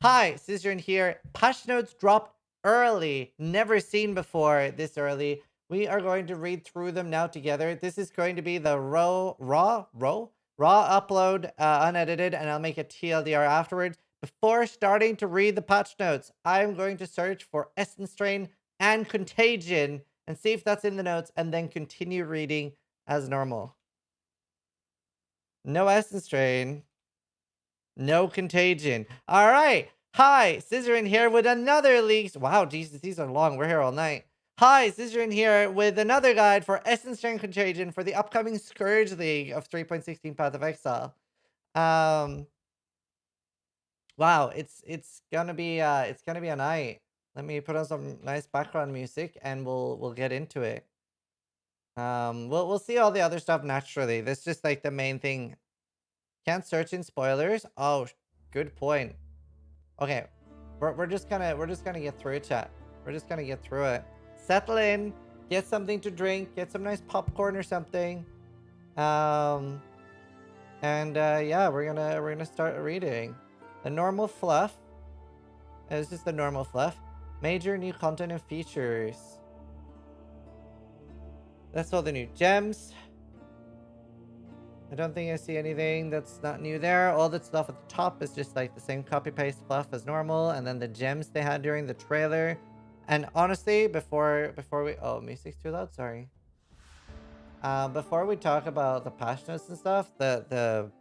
Hi, Zizaran here. Patch notes dropped early. Never seen before this early. We are going to read through them now together. This is going to be the raw upload, unedited, and I'll make a TLDR afterwards. Before starting to read the patch notes, I'm going to search for Essence Strain and Contagion and see if that's in the notes, and then continue reading as normal. No Essence Strain. No Contagion. All right. Hi, Zizaran here with another leaks. Wow, Jesus, these are long. We're here all night. Hi, Zizaran here with another guide for Essence Strain Contagion for the upcoming Scourge League of 3.16 Path of Exile. Wow, it's gonna be a night. Let me put on some nice background music and we'll get into it. We'll see all the other stuff naturally. That's just like the main thing. Can't search in spoilers. Oh, good point. Okay, we're just gonna get through it, chat. We're just gonna get through it. Settle in, get something to drink, get some nice popcorn or something. Yeah, we're gonna start reading. The normal fluff. This is the normal fluff. Major new content and features. That's all the new gems. I don't think I see anything that's not new there. All that stuff at the top is just like the same copy-paste fluff as normal. And then the gems they had during the trailer. And honestly, before we... Oh, music's too loud? Sorry. Before we talk about the patch notes and stuff, the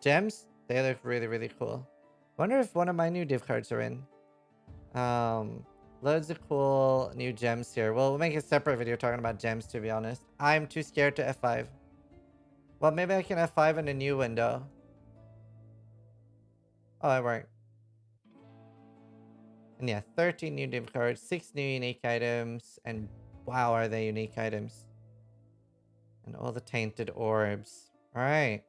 gems, they look really, really cool. Wonder if one of my new div cards are in. Loads of cool new gems here. We'll make a separate video talking about gems, to be honest. I'm too scared to F5. Well, maybe I can F5 in a new window. Oh, it worked. And yeah, 13 new div cards, 6 new unique items, and wow, are they unique items. And all the tainted orbs. Alright.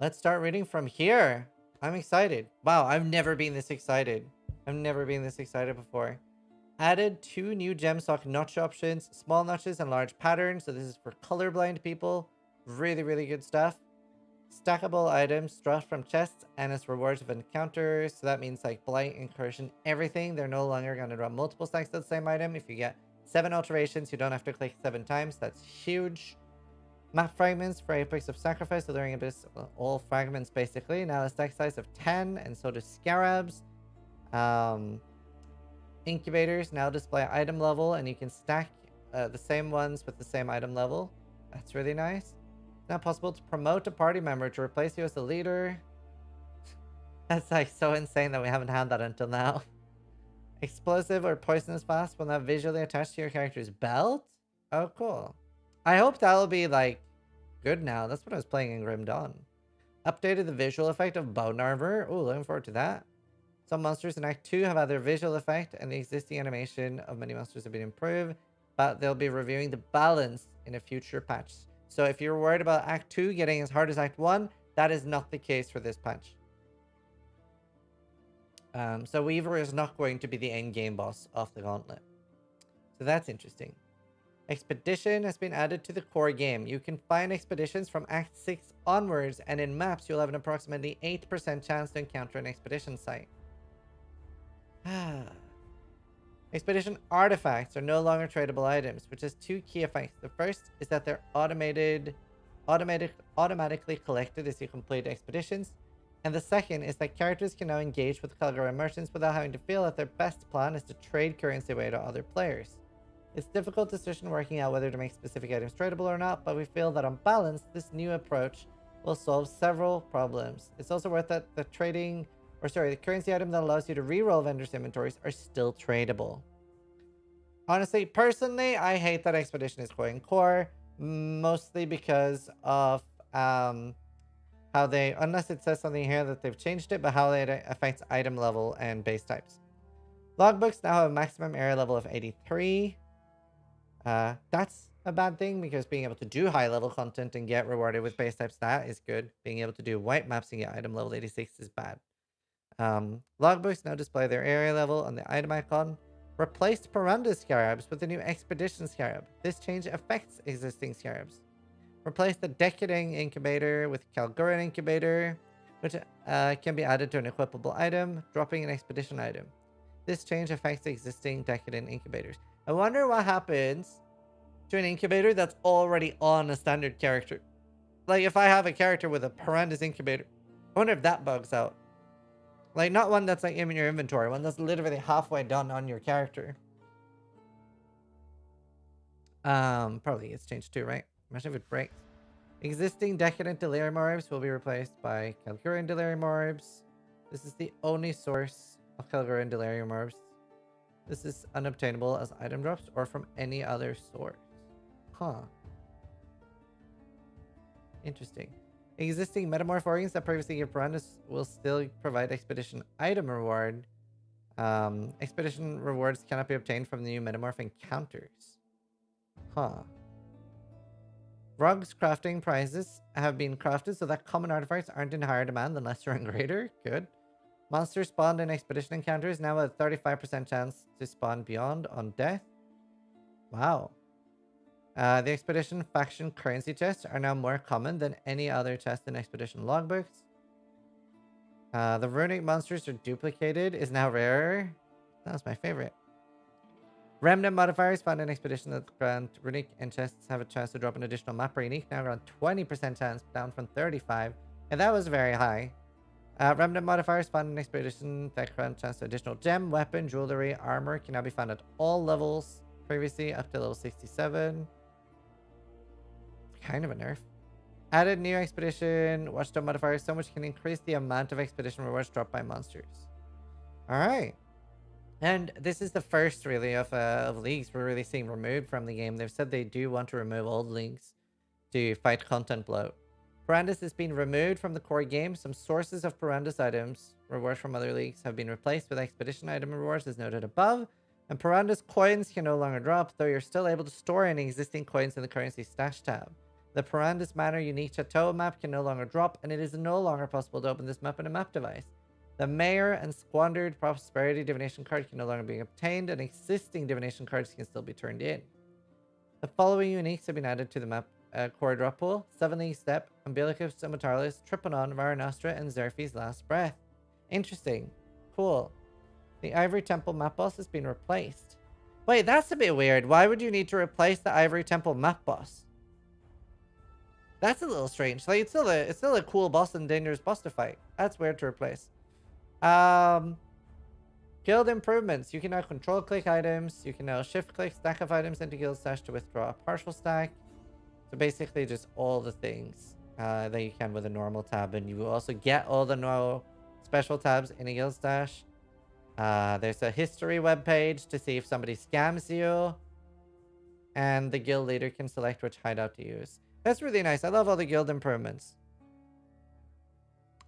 Let's start reading from here. I'm excited. Wow, I've never been this excited. I've never been this excited before. Added 2 new gemstock notch options, small notches and large patterns. So this is for colorblind people. Really, really good stuff. Stackable items dropped from chests and as rewards of encounters. So that means like Blight, Incursion, everything. They're no longer going to drop multiple stacks of the same item. If you get 7 alterations, you don't have to click 7 times. That's huge. Map fragments for Apex of Sacrifice. So during Abyss, all fragments basically. Now a stack size of 10, and so do Scarabs. Incubators now display item level, and you can stack the same ones with the same item level. That's really nice. It's now possible to promote a party member to replace you as the leader. That's like so insane that we haven't had that until now. Explosive or poisonous blast will now visually attach to your character's belt. Oh, cool. I hope that'll be like good now. That's what I was playing in Grim Dawn. Updated the visual effect of bone armor. Oh, looking forward to that. Some monsters in Act 2 have had their visual effect, and the existing animation of many monsters have been improved, but they'll be reviewing the balance in a future patch. So if you're worried about Act 2 getting as hard as Act 1, that is not the case for this patch. So Weaver is not going to be the end game boss of the gauntlet. So that's interesting. Expedition has been added to the core game. You can find expeditions from Act 6 onwards, and in maps you'll have an approximately 8% chance to encounter an expedition site. Expedition artifacts are no longer tradable items, which has 2 key effects. The first is that they're automatically collected as you complete expeditions. And the second is that characters can now engage with Kagura merchants without having to feel that their best plan is to trade currency away to other players. It's a difficult decision working out whether to make specific items tradable or not, but we feel that on balance, this new approach will solve several problems. It's also worth that the currency item that allows you to reroll vendors' inventories are still tradable. Honestly, personally, I hate that Expedition is going core, mostly because of how they, unless it says something here that they've changed it, but how it affects item level and base types. Logbooks now have a maximum area level of 83. That's a bad thing, because being able to do high level content and get rewarded with base type stat is good. Being able to do white maps and get item level 86 is bad. Logbooks now display their area level on the item icon. Replaced Paranda Scarabs with the new Expedition Scarab. This change affects existing Scarabs. Replace the Decading Incubator with Kalguran Incubator. which can be added to an equipable item, dropping an expedition item. This change affects existing Decadent incubators. I wonder what happens to an incubator that's already on a standard character. Like, if I have a character with a horrendous incubator, I wonder if that bugs out. Like, not one that's like in your inventory, one that's literally halfway done on your character. Probably it's changed too, right? Imagine if it breaks. Existing Decadent Delirium Orbs will be replaced by Calgurian Delirium Orbs. This is the only source of Calgurian Delirium Orbs. This is unobtainable as item drops or from any other source. Huh. Interesting. Existing Metamorph organs that previously gave Brandis will still provide Expedition item reward. Expedition rewards cannot be obtained from the new Metamorph encounters. Huh. Rugs crafting prizes have been crafted so that common artifacts aren't in higher demand than lesser and greater. Good. Monsters spawned in expedition encounters now have a 35% chance to spawn beyond on death. Wow. The expedition faction currency chests are now more common than any other chest in expedition logbooks. The runic monsters are duplicated is now rarer. That's my favorite. Remnant modifiers found in expedition that grant runic and chests have a chance to drop an additional map per unique. Now around 20% chance, down from 35. And that was very high. Remnant modifiers found in expedition that grant chance to additional gem, weapon, jewelry, armor can now be found at all levels. Previously up to level 67. Kind of a nerf. Added new expedition watchdog modifiers so much can increase the amount of expedition rewards dropped by monsters. Alright. And this is the first, really, of leagues we're really seeing removed from the game. They've said they do want to remove old leagues to fight content bloat. Parandus has been removed from the core game. Some sources of Parandus items, rewards from other leagues, have been replaced with expedition item rewards as noted above. And Parandus coins can no longer drop, though you're still able to store any existing coins in the currency stash tab. The Parandus Manor unique Chateau map can no longer drop, and it is no longer possible to open this map in a map device. The Mayor and Squandered Prosperity Divination card can no longer be obtained, and existing divination cards can still be turned in. The following uniques have been added to the map core drop pool: 7 League Step, Umbilicus Immotalis, Triponon, Varanostra, and Xerfi's Last Breath. Interesting. Cool. The Ivory Temple map boss has been replaced. Wait, that's a bit weird. Why would you need to replace the Ivory Temple map boss? That's a little strange. Like, it's still a cool boss and dangerous boss to fight. That's weird to replace. Guild improvements. You can now control click items. You can now shift click stack of items into guild stash to withdraw a partial stack. So basically just all the things that you can with a normal tab. And you will also get all the no special tabs in a guild stash. There's a history webpage to see if somebody scams you. And the guild leader can select which hideout to use. That's really nice. I love all the guild improvements.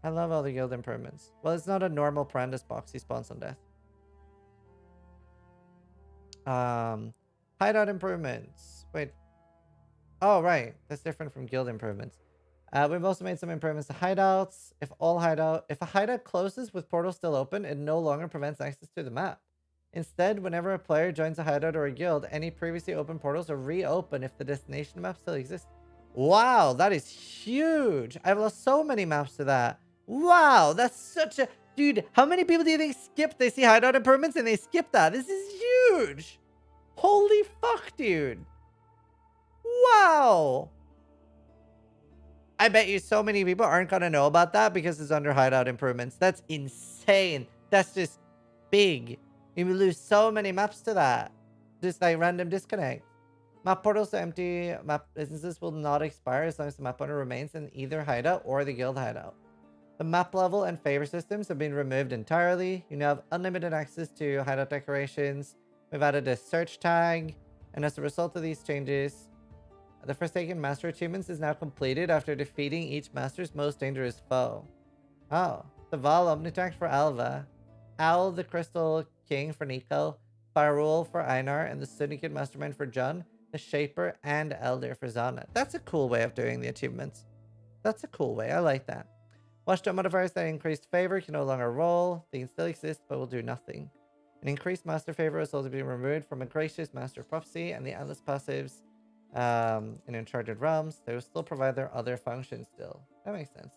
I love all the guild improvements. Well, it's not a normal Parandus box. He spawns on death. Hideout improvements. Wait. Oh, right. That's different from guild improvements. We've also made some improvements to hideouts. If a hideout closes with portals still open, it no longer prevents access to the map. Instead, whenever a player joins a hideout or a guild, any previously open portals are reopened if the destination map still exists. Wow, that is huge. I've lost so many maps to that. Wow, that's such a... Dude, how many people do you think skip? They see hideout improvements and they skip that. This is huge. Holy fuck, dude. Wow. I bet you so many people aren't going to know about that because it's under hideout improvements. That's insane. That's just big. You will lose so many maps to that. Just like random disconnect. Map portals to empty map businesses will not expire as long as the map owner remains in either hideout or the guild hideout. The map level and favor systems have been removed entirely. You now have unlimited access to hideout decorations. We've added a search tag. And as a result of these changes, the Forsaken Master achievements is now completed after defeating each master's most dangerous foe. Oh, the Val Omnitact for Alva, Owl the Crystal King for Nico, Farul for Einar, and the Syndicate Mastermind for John, the Shaper, and Elder for Zana. That's a cool way of doing the achievements. That's a cool way. I like that. Watchdog modifiers that increased favor can no longer roll. They can still exist, but will do nothing. An increased master favor has also been removed from a Gracious Master of Prophecy and the Endless Passives in Uncharted Realms. They will still provide their other functions still. That makes sense.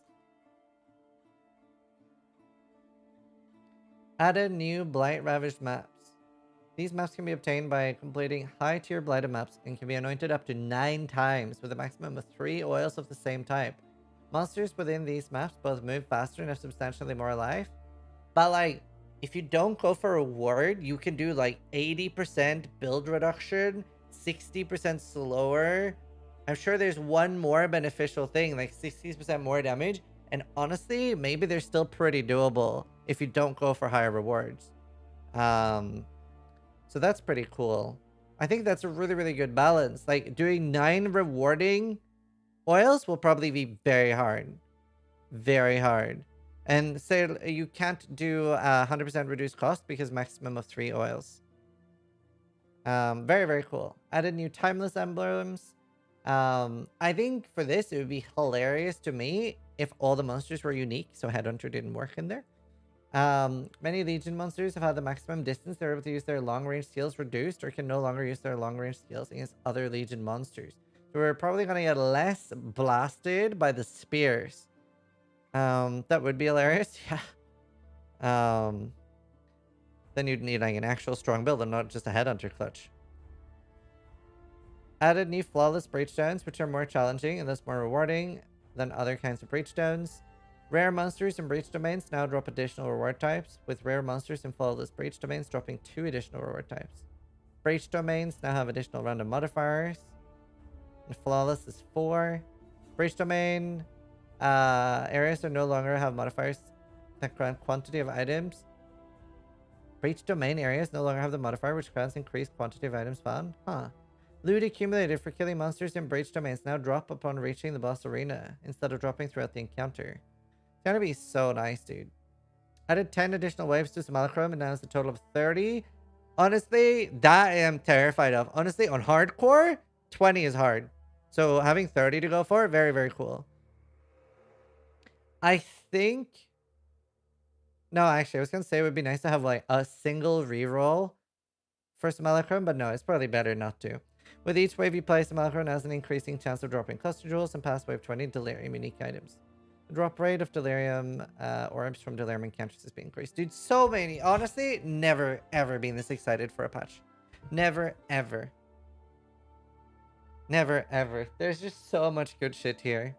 Added new Blight Ravaged maps. These maps can be obtained by completing high-tier Blighted maps and can be anointed up to 9 times with a maximum of 3 oils of the same type. Monsters within these maps both move faster and have substantially more life. But like, if you don't go for a ward, you can do like 80% build reduction, 60% slower. I'm sure there's one more beneficial thing, like 60% more damage. And honestly, maybe they're still pretty doable if you don't go for higher rewards. So that's pretty cool. I think that's a really, really good balance. Like, doing 9 rewarding oils will probably be very hard. Very hard. And say you can't do 100% reduced cost because maximum of 3 oils. Very, very cool. Added new Timeless Emblems. I think for this, it would be hilarious to me if all the monsters were unique, so Headhunter didn't work in there. Many Legion monsters have had the maximum distance they're able to use their long-range skills reduced or can no longer use their long-range skills against other Legion monsters. So we're probably going to get less blasted by the spears. That would be hilarious. Yeah. Then you'd need like an actual strong build and not just a Headhunter clutch. Added new Flawless Breachstones, which are more challenging and thus more rewarding than other kinds of Breachstones. Rare monsters in Breach Domains now drop additional reward types, with rare monsters in Flawless Breach Domains dropping 2 additional reward types. Breach Domains now have additional random modifiers, and Flawless is 4. Breach Domain areas are no longer have modifiers that grant quantity of items. Breach Domain areas no longer have the modifier which grants increased quantity of items found. Huh. Loot accumulated for killing monsters in Breach Domains now drop upon reaching the boss arena, instead of dropping throughout the encounter. It's gonna be so nice, dude. Added 10 additional waves to Simulacrum and now has a total of 30. Honestly, that I am terrified of. Honestly, on hardcore, 20 is hard. So having 30 to go for, very, very cool. I think... No, actually, I was gonna say it would be nice to have like a single reroll for Simulacrum, but no, it's probably better not to. With each wave you play, Simulacrum has an increasing chance of dropping cluster jewels and past wave 20 Delirium unique items. The drop rate of Delirium orbs from Delirium encounters has been increased. Dude, so many. Honestly, never ever been this excited for a patch. Never ever. Never ever. There's just so much good shit here.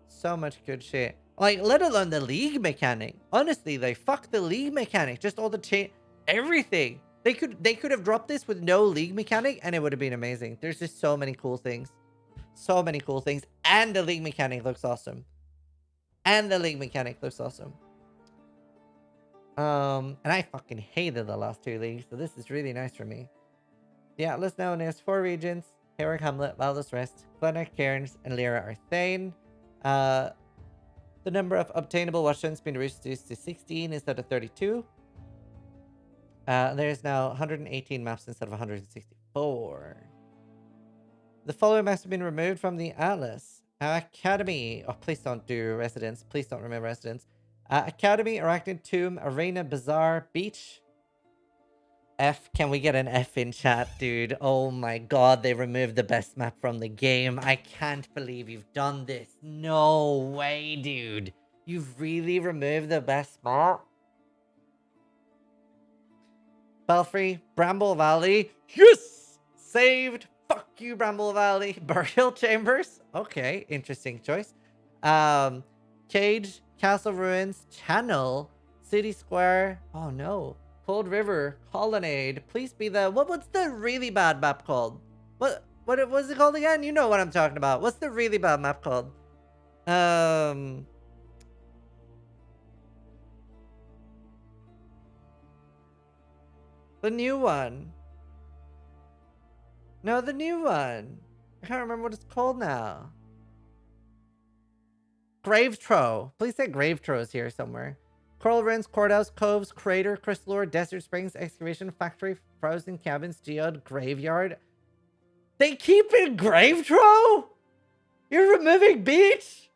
So much good shit. Like, let alone the league mechanic. Honestly, like, fuck the league mechanic. Just all the everything. They could have dropped this with no league mechanic and it would have been amazing. There's just so many cool things. So many cool things. And the league mechanic looks awesome. And the league mechanic looks awesome. And I fucking hated the last 2 leagues, so this is really nice for me. The Atlas now has 4 regions. Heroic Hamlet, Valdez Rest, Glenark Cairns, and Lyra Arthane. The number of obtainable watchstones being reduced to 16 instead of 32. There's now 118 maps instead of 164. The following maps have been removed from the Atlas. Academy. Oh, please don't do Residence. Please don't remove Residence. Academy, Arachnid Tomb, Arena, Bazaar, Beach. F. Can we get an F in chat, dude? Oh my god, they removed the best map from the game. I can't believe you've done this. No way, dude. You've really removed the best map? Belfry, Bramble Valley. Yes! Saved. Fuck you, Bramble Valley. Burial Chambers. Okay, interesting choice. Cage, Castle Ruins, Channel, City Square. Oh no. Cold River, Colonnade. Please be the... What's the really bad map called? What was it called again? You know what I'm talking about. What's the really bad map called? The new one. No, the new one. I can't remember what it's called now. Gravetro. Please say Gravetro is here somewhere. Coral Ruins, Courthouse, Coves, Crater, Crystal Lore, Desert Springs, Excavation Factory, Frozen Cabins, Geode, Graveyard. They keep it Gravetro? You're removing Beach?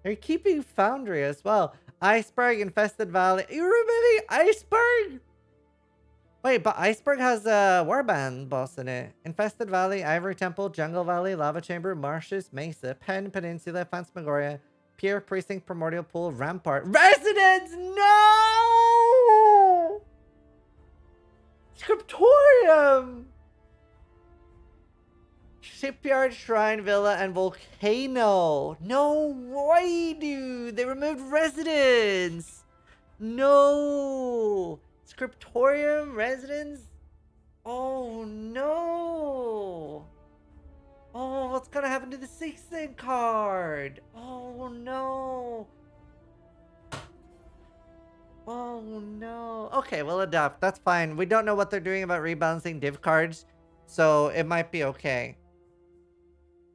They're keeping Foundry as well. Iceberg, Infested Valley. You're removing Iceberg? Wait, but Iceberg has a Warband boss in it. Infested Valley, Ivory Temple, Jungle Valley, Lava Chamber, Marshes, Mesa, Penn Peninsula, Phantasmagoria, Pier, Precinct, Primordial Pool, Rampart. Residence! No! Scriptorium! Shipyard, Shrine, Villa, and Volcano. No way, dude. They removed Residence. No. Scriptorium, Residence. Oh, no. Oh, what's gonna happen to the 6th card? Oh, no. Oh, no. Okay, we'll adapt. That's fine. We don't know what they're doing about rebalancing div cards, so it might be okay.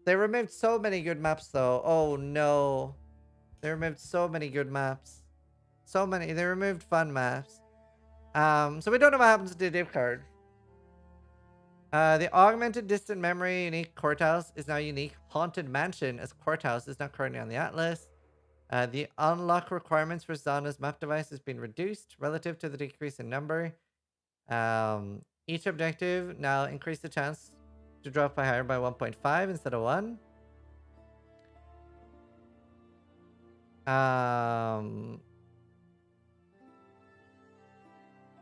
They removed so many good maps, though. Oh, no. They removed so many good maps. So many. They removed fun maps. So we don't know what happens to the div card. The Augmented Distant Memory unique courthouse is now unique. Haunted Mansion as courthouse is not currently on the Atlas. The unlock requirements for Zana's map device has been reduced relative to the decrease in number. Each objective now increase the chance to drop by higher by 1.5 instead of 1.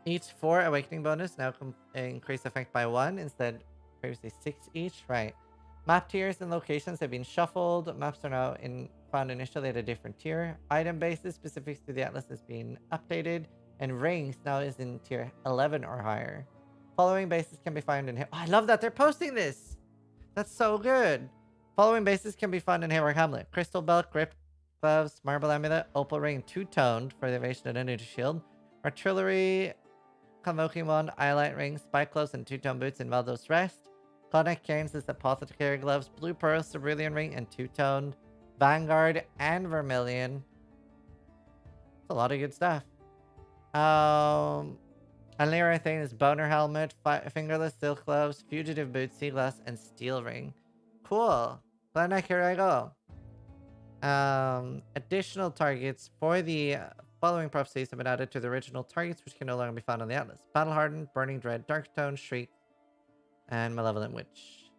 Each 4 awakening bonus now increase effect by 1 instead previously 6 each. Right. Map tiers and locations have been shuffled. Maps are now found initially at a different tier. Item bases specific to the Atlas has been updated. And rings now is in tier 11 or higher. Following bases can be found in... Oh, I love that they're posting this! That's so good! Following bases can be found in Hayward Hamlet. Crystal Belt, Grip Gloves, Marble Amulet, Opal Ring, Two-Toned for the Evasion and Energy Shield. Artillery, Convoking Wand, Eyelight Ring, Spike Gloves, and Two-Tone Boots in Valdo's Rest. Clonic Cairns is Apothecary Gloves, Blue Pearl, Cerulean Ring, and Two-Toned. Vanguard and Vermilion. That's a lot of good stuff. And later I think is Boner Helmet, Fingerless Silk Gloves, Fugitive Boots, Sea Glass, and Steel Ring. Cool. Glenneck, here I go. Additional targets for the following prophecies have been added to the original targets, which can no longer be found on the Atlas. Battle Hardened, Burning Dread, Darktone, Shriek, and Malevolent Witch.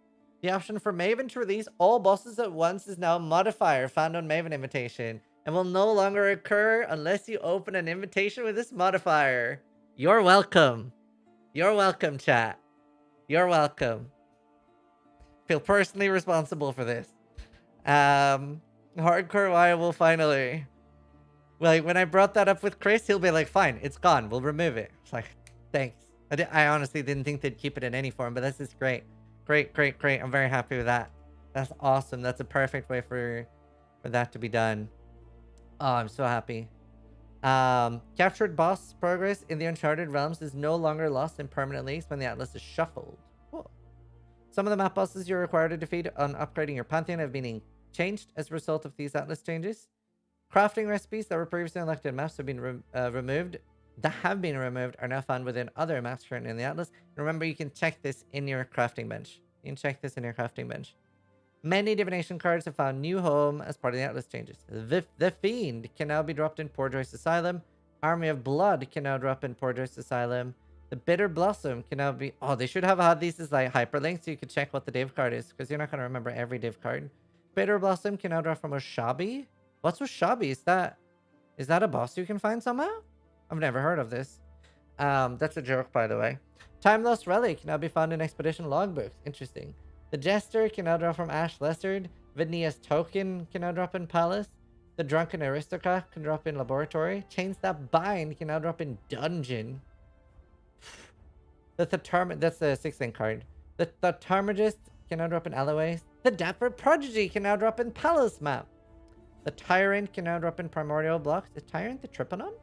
The option for Maven to release all bosses at once is now a modifier found on Maven Invitation, and will no longer occur unless you open an invitation with this modifier. You're welcome. You're welcome, chat. You're welcome. Feel personally responsible for this. Hardcore viable finally. Like, when I brought that up with Chris, he'll be like, fine, it's gone. We'll remove it. It's like, thanks. I honestly didn't think they'd keep it in any form, but this is great. Great, great, great. I'm very happy with that. That's awesome. That's a perfect way for that to be done. Oh, I'm so happy. Captured boss progress in the Uncharted realms is no longer lost in permanent leagues when the Atlas is shuffled. Cool. Some of the map bosses you're required to defeat on upgrading your Pantheon have been changed as a result of these Atlas changes. Crafting recipes that were previously unlocked in maps have been removed. That have been removed are now found within other maps currently in the Atlas. And remember, you can check this in your crafting bench. You can check this in your crafting bench. Many divination cards have found new home as part of the Atlas changes. The Fiend can now be dropped in Poor Joyce Asylum. Army of Blood can now drop in Poor Joyce Asylum. The Bitter Blossom can now be... Oh, they should have had these as like hyperlinks so you could check what the div card is, because you're not going to remember every div card. Bitter Blossom can now drop from Oshabi. What's Oshabi? Is that a boss you can find somehow? I've never heard of this. That's a joke, by the way. Timeless Relic can now be found in Expedition Logbooks. Interesting. The Jester can now drop from Ash Lessard. Vidnia's Token can now drop in Palace. The Drunken Aristocrat can drop in Laboratory. Chains That Bind can now drop in Dungeon. That's the 6th card. The Thaumaturgist can now drop in Alloways. The Dapper Prodigy can now drop in Palace map. The Tyrant can now drop in Primordial Blocks. Is Tyrant the Tripanon?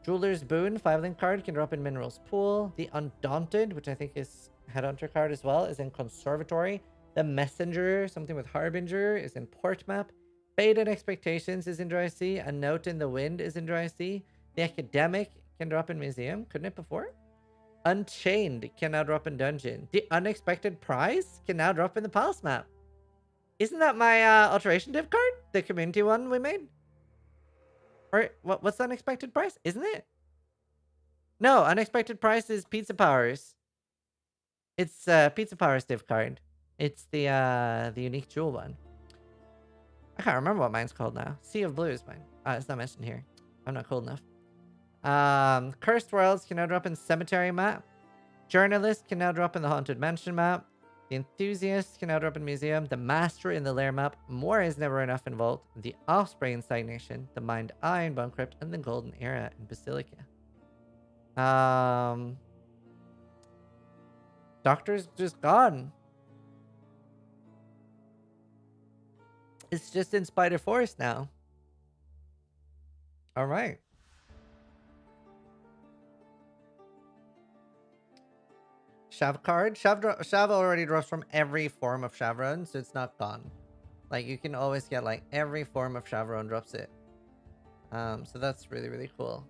Jeweler's Boon, 5-link card, can drop in Minerals Pool. The Undaunted, which I think is Headhunter card as well, is in Conservatory. The Messenger, something with Harbinger, is in Port Map. Fate and Expectations is in Dry Sea. A Note in the Wind is in Dry Sea. The Academic can drop in Museum. Couldn't it before? Unchained can now drop in Dungeon. The Unexpected Prize can now drop in the Palace map. Isn't that my Alteration div card? The community one we made? Or what's the Unexpected Price? Isn't it? No, Unexpected Price is Pizza Powers. It's Pizza Powers div card. It's the unique jewel one. I can't remember what mine's called now. Sea of Blue is mine. It's not mentioned here. I'm not cool enough. Cursed Worlds can now drop in Cemetery map. Journalist can now drop in the Haunted Mansion map. The Enthusiast can now drop in Museum. The Master in the Lair map. More is never enough in Vault. The Offspring in Stagnation. The Mind Eye in Bone Crypt. And the Golden Era in Basilica. Doctor's just gone. It's just in Spider Forest now. All right. Shav card. Shav already drops from every form of Shavron, so it's not gone. Like, you can always get, like, every form of Shavron drops it. So that's really, really cool.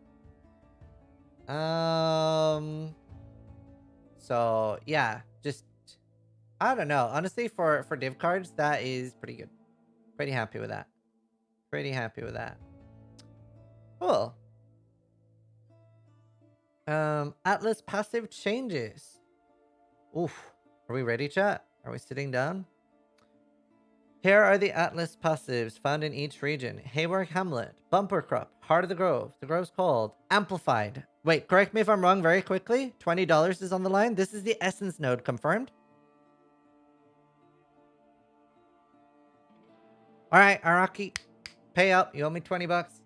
So, yeah. Just, I don't know. Honestly, for div cards, that is pretty good. Pretty happy with that. Pretty happy with that. Cool. Atlas passive changes. Oof. Are we ready, chat? Are we sitting down? Here are the Atlas passives found in each region. Haywark Hamlet, Bumper Crop, Heart of the Grove's Called, Amplified. Wait, correct me if I'm wrong very quickly. $20 is on the line. This is the Essence node confirmed. Alright, Araki. Pay up. You owe me 20 bucks.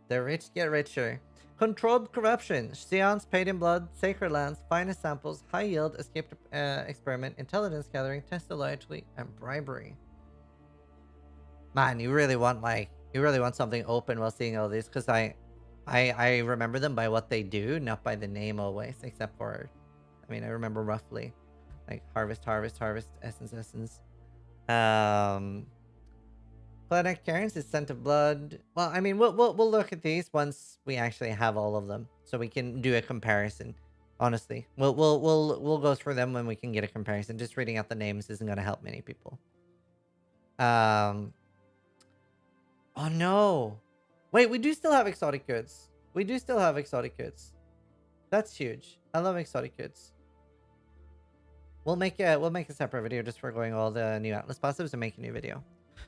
The rich get richer. Controlled Corruption, Seance Paid in Blood, Sacred Lands, Finest Samples, High Yield, Escaped Experiment, Intelligence Gathering, Test of Loyalty, and Bribery. Man, you really want something open while seeing all these, because I remember them by what they do, not by the name always, except for, I mean, I remember roughly. Like Harvest, Essence. Planet Cairns is Scent of Blood. Well, I mean, we'll look at these once we actually have all of them, so we can do a comparison. Honestly, we'll go through them when we can get a comparison. Just reading out the names isn't gonna help many people. Oh no, wait, we do still have exotic goods. That's huge. I love exotic goods. We'll make a separate video just for going all the new Atlas passives and make a new video.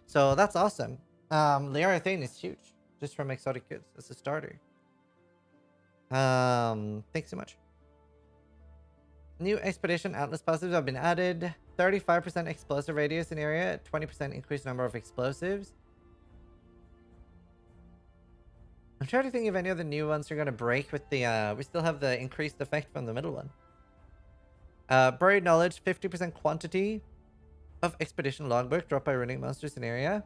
So that's awesome. Liara Thane is huge. Just from exotic goods as a starter. Thanks so much. New Expedition Atlas passives have been added. 35% explosive radius in area. 20% increased number of explosives. I'm trying to think if any of the new ones are going to break with the... we still have the increased effect from the middle one. Buried Knowledge, 50% quantity of Expedition Logbook dropped by running monsters in area.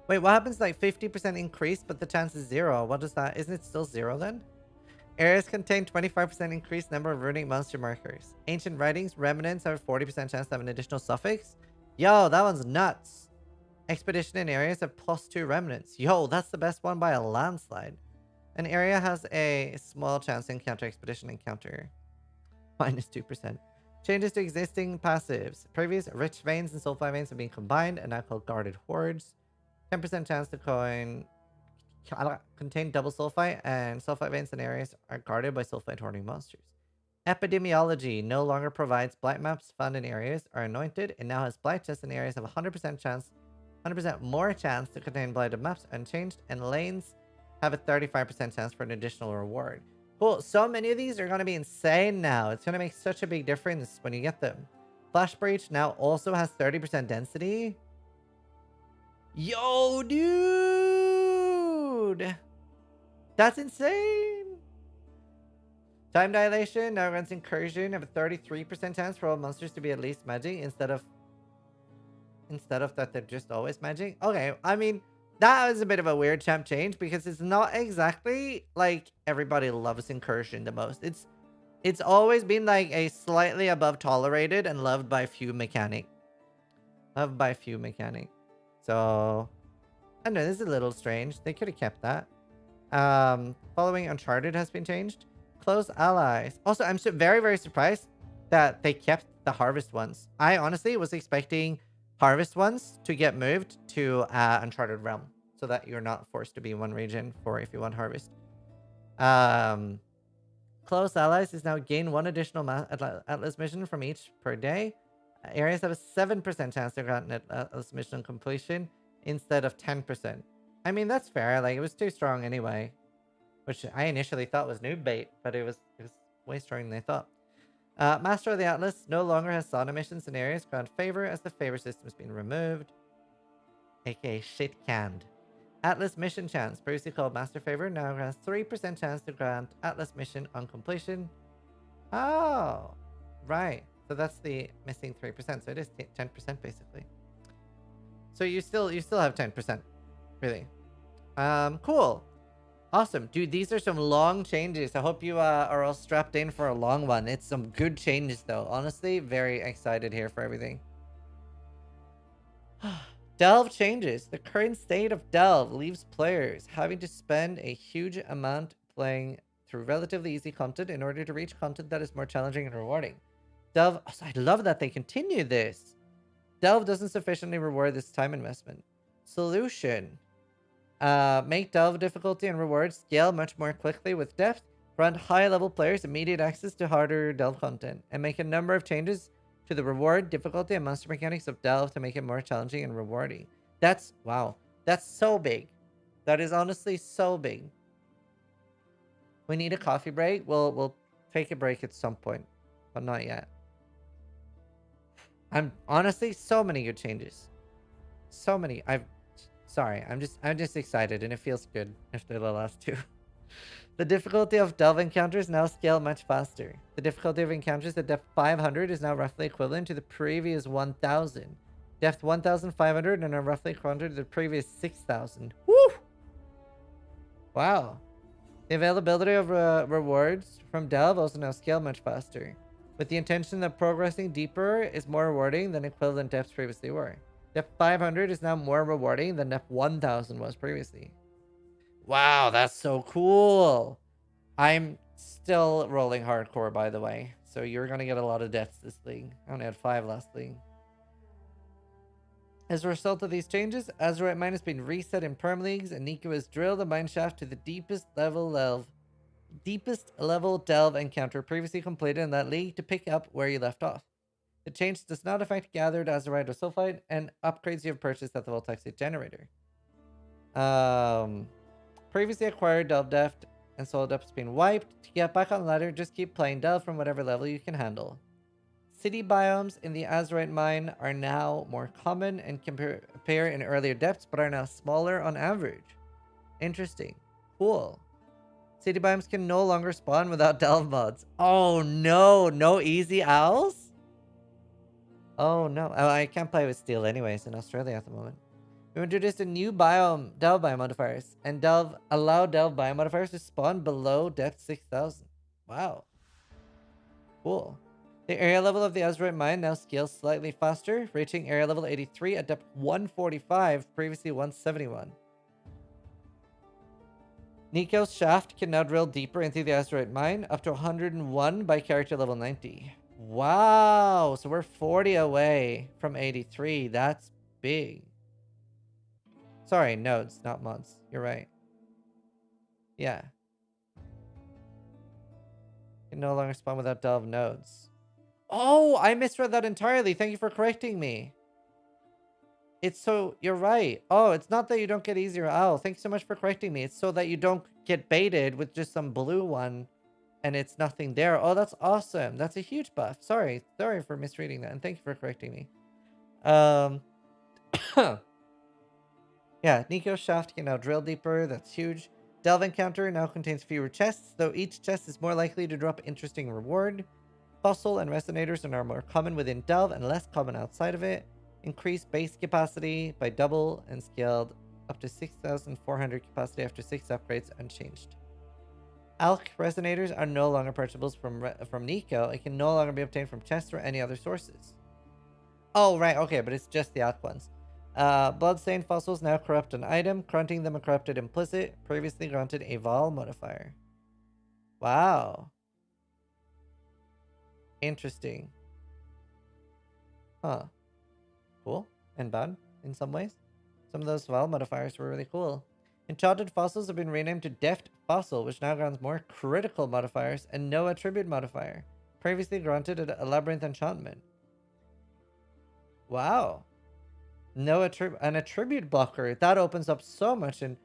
Wait, what happens like 50% increase, but the chance is 0? What is that? Isn't it still 0 then? Areas contain 25% increased number of runic monster markers. Ancient Writings, Remnants have a 40% chance to have an additional suffix. Yo, that one's nuts. Expedition in areas have +2 Remnants. Yo, that's the best one by a landslide. An area has a small chance to encounter Expedition encounter. -2%. Changes to existing passives. Previous Rich Veins and Sulfide Veins have been combined and now called Guarded Hordes. 10% chance to contain double Sulfite, and Sulfide Veins in areas are guarded by Sulfide hoarding monsters. Epidemiology no longer provides Blight maps found in areas are anointed. It now has Blight chests in areas have 100% more chance to contain blighted maps unchanged, and lanes have a 35% chance for an additional reward. Cool. So many of these are going to be insane now. It's going to make such a big difference when you get them. Flash Breach now also has 30% density. Yo, dude! That's insane! Time Dilation now runs Incursion. Have a 33% chance for all monsters to be at least magic instead of that they're just always magic. Okay, I mean... that was a bit of a weird champ change because it's not exactly like everybody loves Incursion the most. It's always been like a slightly above tolerated and loved by few mechanic. So, I know this is a little strange. They could have kept that. Following Uncharted has been changed. Close allies. Also, I'm very, very surprised that they kept the Harvest ones. I honestly was expecting Harvest ones to get moved to Uncharted Realm, so that you're not forced to be in one region for if you want Harvest. Close allies is now gain 1 additional Atlas mission from each per day. Areas have a 7% chance to grant an Atlas mission completion. instead of 10%. I mean, that's fair. Like, it was too strong anyway, which I initially thought was noob bait, but it was way stronger than I thought. Master of the Atlas no longer has sauna missions in areas grant favor as the favor system has been removed, aka shit canned. Atlas mission chance, previously called Master Favor, now has 3% chance to grant Atlas mission on completion. Oh, right. So that's the missing 3%. So it is 10% basically. So you still have 10%, really. Cool. Awesome. Dude, these are some long changes. I hope you are all strapped in for a long one. It's some good changes though. Honestly, very excited here for everything. Delve changes. The current state of Delve leaves players having to spend a huge amount playing through relatively easy content in order to reach content that is more challenging and rewarding. Delve, oh, I love that they continue this. Delve doesn't sufficiently reward this time investment. Solution. Make Delve difficulty and rewards scale much more quickly with depth. Grant high-level players immediate access to harder Delve content. And make a number of changes to the reward, difficulty, and monster mechanics of Delve to make it more challenging and rewarding. That's, wow. That's so big. That is honestly so big. We need a coffee break. We'll take a break at some point, but not yet. I'm honestly so many good changes. So many. Sorry, I'm just excited and it feels good after the last two. The difficulty of Delve encounters now scale much faster. The difficulty of encounters at depth 500 is now roughly equivalent to the previous 1000. Depth 1500 and are roughly equivalent to the previous 6000. Woo! Wow. The availability of rewards from Delve also now scale much faster, with the intention that progressing deeper is more rewarding than equivalent depths previously were. Depth 500 is now more rewarding than depth 1000 was previously. Wow, that's so cool. I'm still rolling hardcore, by the way, so you're going to get a lot of deaths this league. I only had 5 last league. As a result of these changes, Azurite Mine has been reset in Perm Leagues, and Nico has drilled the mine shaft to the deepest level delve encounter previously completed in that league to pick up where you left off. The change does not affect gathered Azurite or Sulfite and upgrades you have purchased at the Voltaxic Generator. Previously acquired Delve Depth and Soul Depth has been wiped. To get back on the ladder, just keep playing Delve from whatever level you can handle. City biomes in the Azurite Mine are now more common and can appear in earlier depths, but are now smaller on average. Interesting. Cool. City biomes can no longer spawn without Delve mods. Oh no, no easy owls? Oh no, I can't play with steel anyways in Australia at the moment. We introduced a new biome, Delve biomodifiers, and allow Delve biomodifiers to spawn below depth 6000. Wow. Cool. The area level of the Azurite Mine now scales slightly faster, reaching area level 83 at depth 145, previously 171. Nico's shaft can now drill deeper into the Azurite Mine, up to 101 by character level 90. Wow, so we're 40 away from 83. That's big. Sorry, nodes, not mods. You're right. Yeah. Can no longer spawn without Delve nodes. Oh, I misread that entirely. Thank you for correcting me. It's so... You're right. Oh, it's not that you don't get easier. Oh, thanks so much for correcting me. It's so that you don't get baited with just some blue one and it's nothing there. Oh, that's awesome. That's a huge buff. Sorry. Sorry for misreading that. And thank you for correcting me. Yeah, Nico's shaft can now drill deeper. That's huge. Delve encounter now contains fewer chests, though each chest is more likely to drop interesting reward. Fossil and resonators are now more common within Delve and less common outside of it. Increased base capacity by double and scaled up to 6,400 capacity after 6 upgrades unchanged. Alch resonators are no longer purchasables from Nico. It can no longer be obtained from chests or any other sources. Oh, right. Okay, but it's just the Alch ones. Bloodstained fossils now corrupt an item, granting them a corrupted implicit, previously granted a vol modifier. Wow. Interesting. Huh. Cool. And bad in some ways. Some of those vol modifiers were really cool. Enchanted fossils have been renamed to Deft Fossil, which now grants more critical modifiers and no attribute modifier. Previously granted a labyrinth enchantment. Wow. No an attribute blocker. That opens up so much in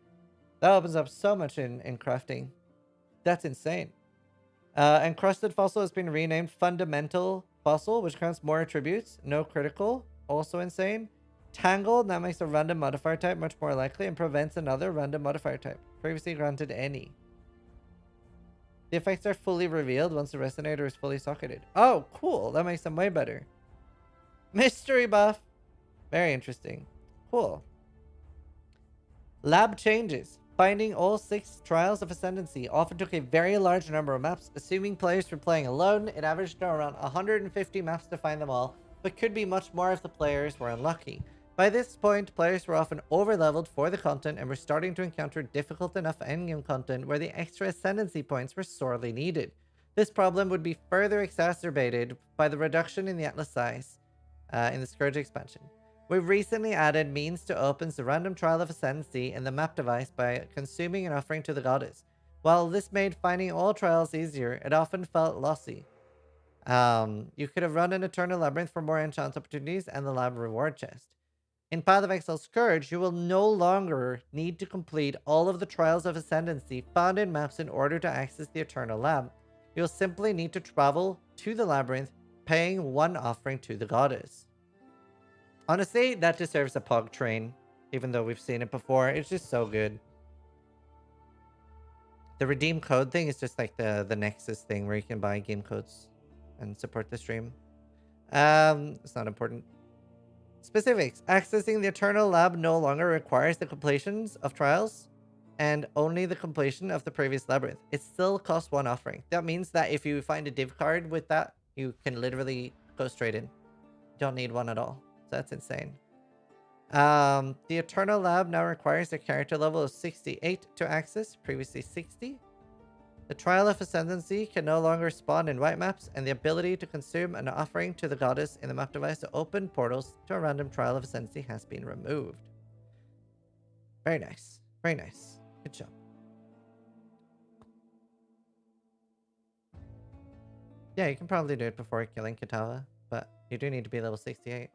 crafting. That's insane. Encrusted Fossil has been renamed Fundamental Fossil, which grants more attributes. No critical. Also insane. Tangled now makes a random modifier type much more likely and prevents another random modifier type. Previously granted any. The effects are fully revealed once the resonator is fully socketed. Oh, cool. That makes them way better. Mystery buff. Very interesting. Cool. Lab changes. Finding all 6 trials of Ascendancy often took a very large number of maps. Assuming players were playing alone, it averaged around 150 maps to find them all, but could be much more if the players were unlucky. By this point, players were often over-leveled for the content and were starting to encounter difficult enough endgame content where the extra Ascendancy points were sorely needed. This problem would be further exacerbated by the reduction in the Atlas size in the Scourge expansion. We've recently added means to open the random trial of Ascendancy in the map device by consuming an offering to the goddess. While this made finding all trials easier, it often felt lossy. You could have run an Eternal Labyrinth for more enchant opportunities and the lab reward chest. In Path of Exile Scourge, you will no longer need to complete all of the trials of Ascendancy found in maps in order to access the Eternal Lab. You'll simply need to travel to the labyrinth, paying 1 offering to the goddess. Honestly, that deserves a pog train, even though we've seen it before. It's just so good. The redeem code thing is just like the Nexus thing where you can buy game codes and support the stream. It's not important. Specifics. Accessing the Eternal Lab no longer requires the completions of trials and only the completion of the previous labyrinth. It still costs 1 offering. That means that if you find a div card with that, you can literally go straight in. You don't need 1 at all. So that's insane. The Eternal Lab now requires a character level of 68 to access, previously 60. The Trial of Ascendancy can no longer spawn in white maps, and the ability to consume an offering to the goddess in the map device to open portals to a random Trial of Ascendancy has been removed. Very nice. Very nice. Good job. Yeah, you can probably do it before killing Katawa, but you do need to be level 68.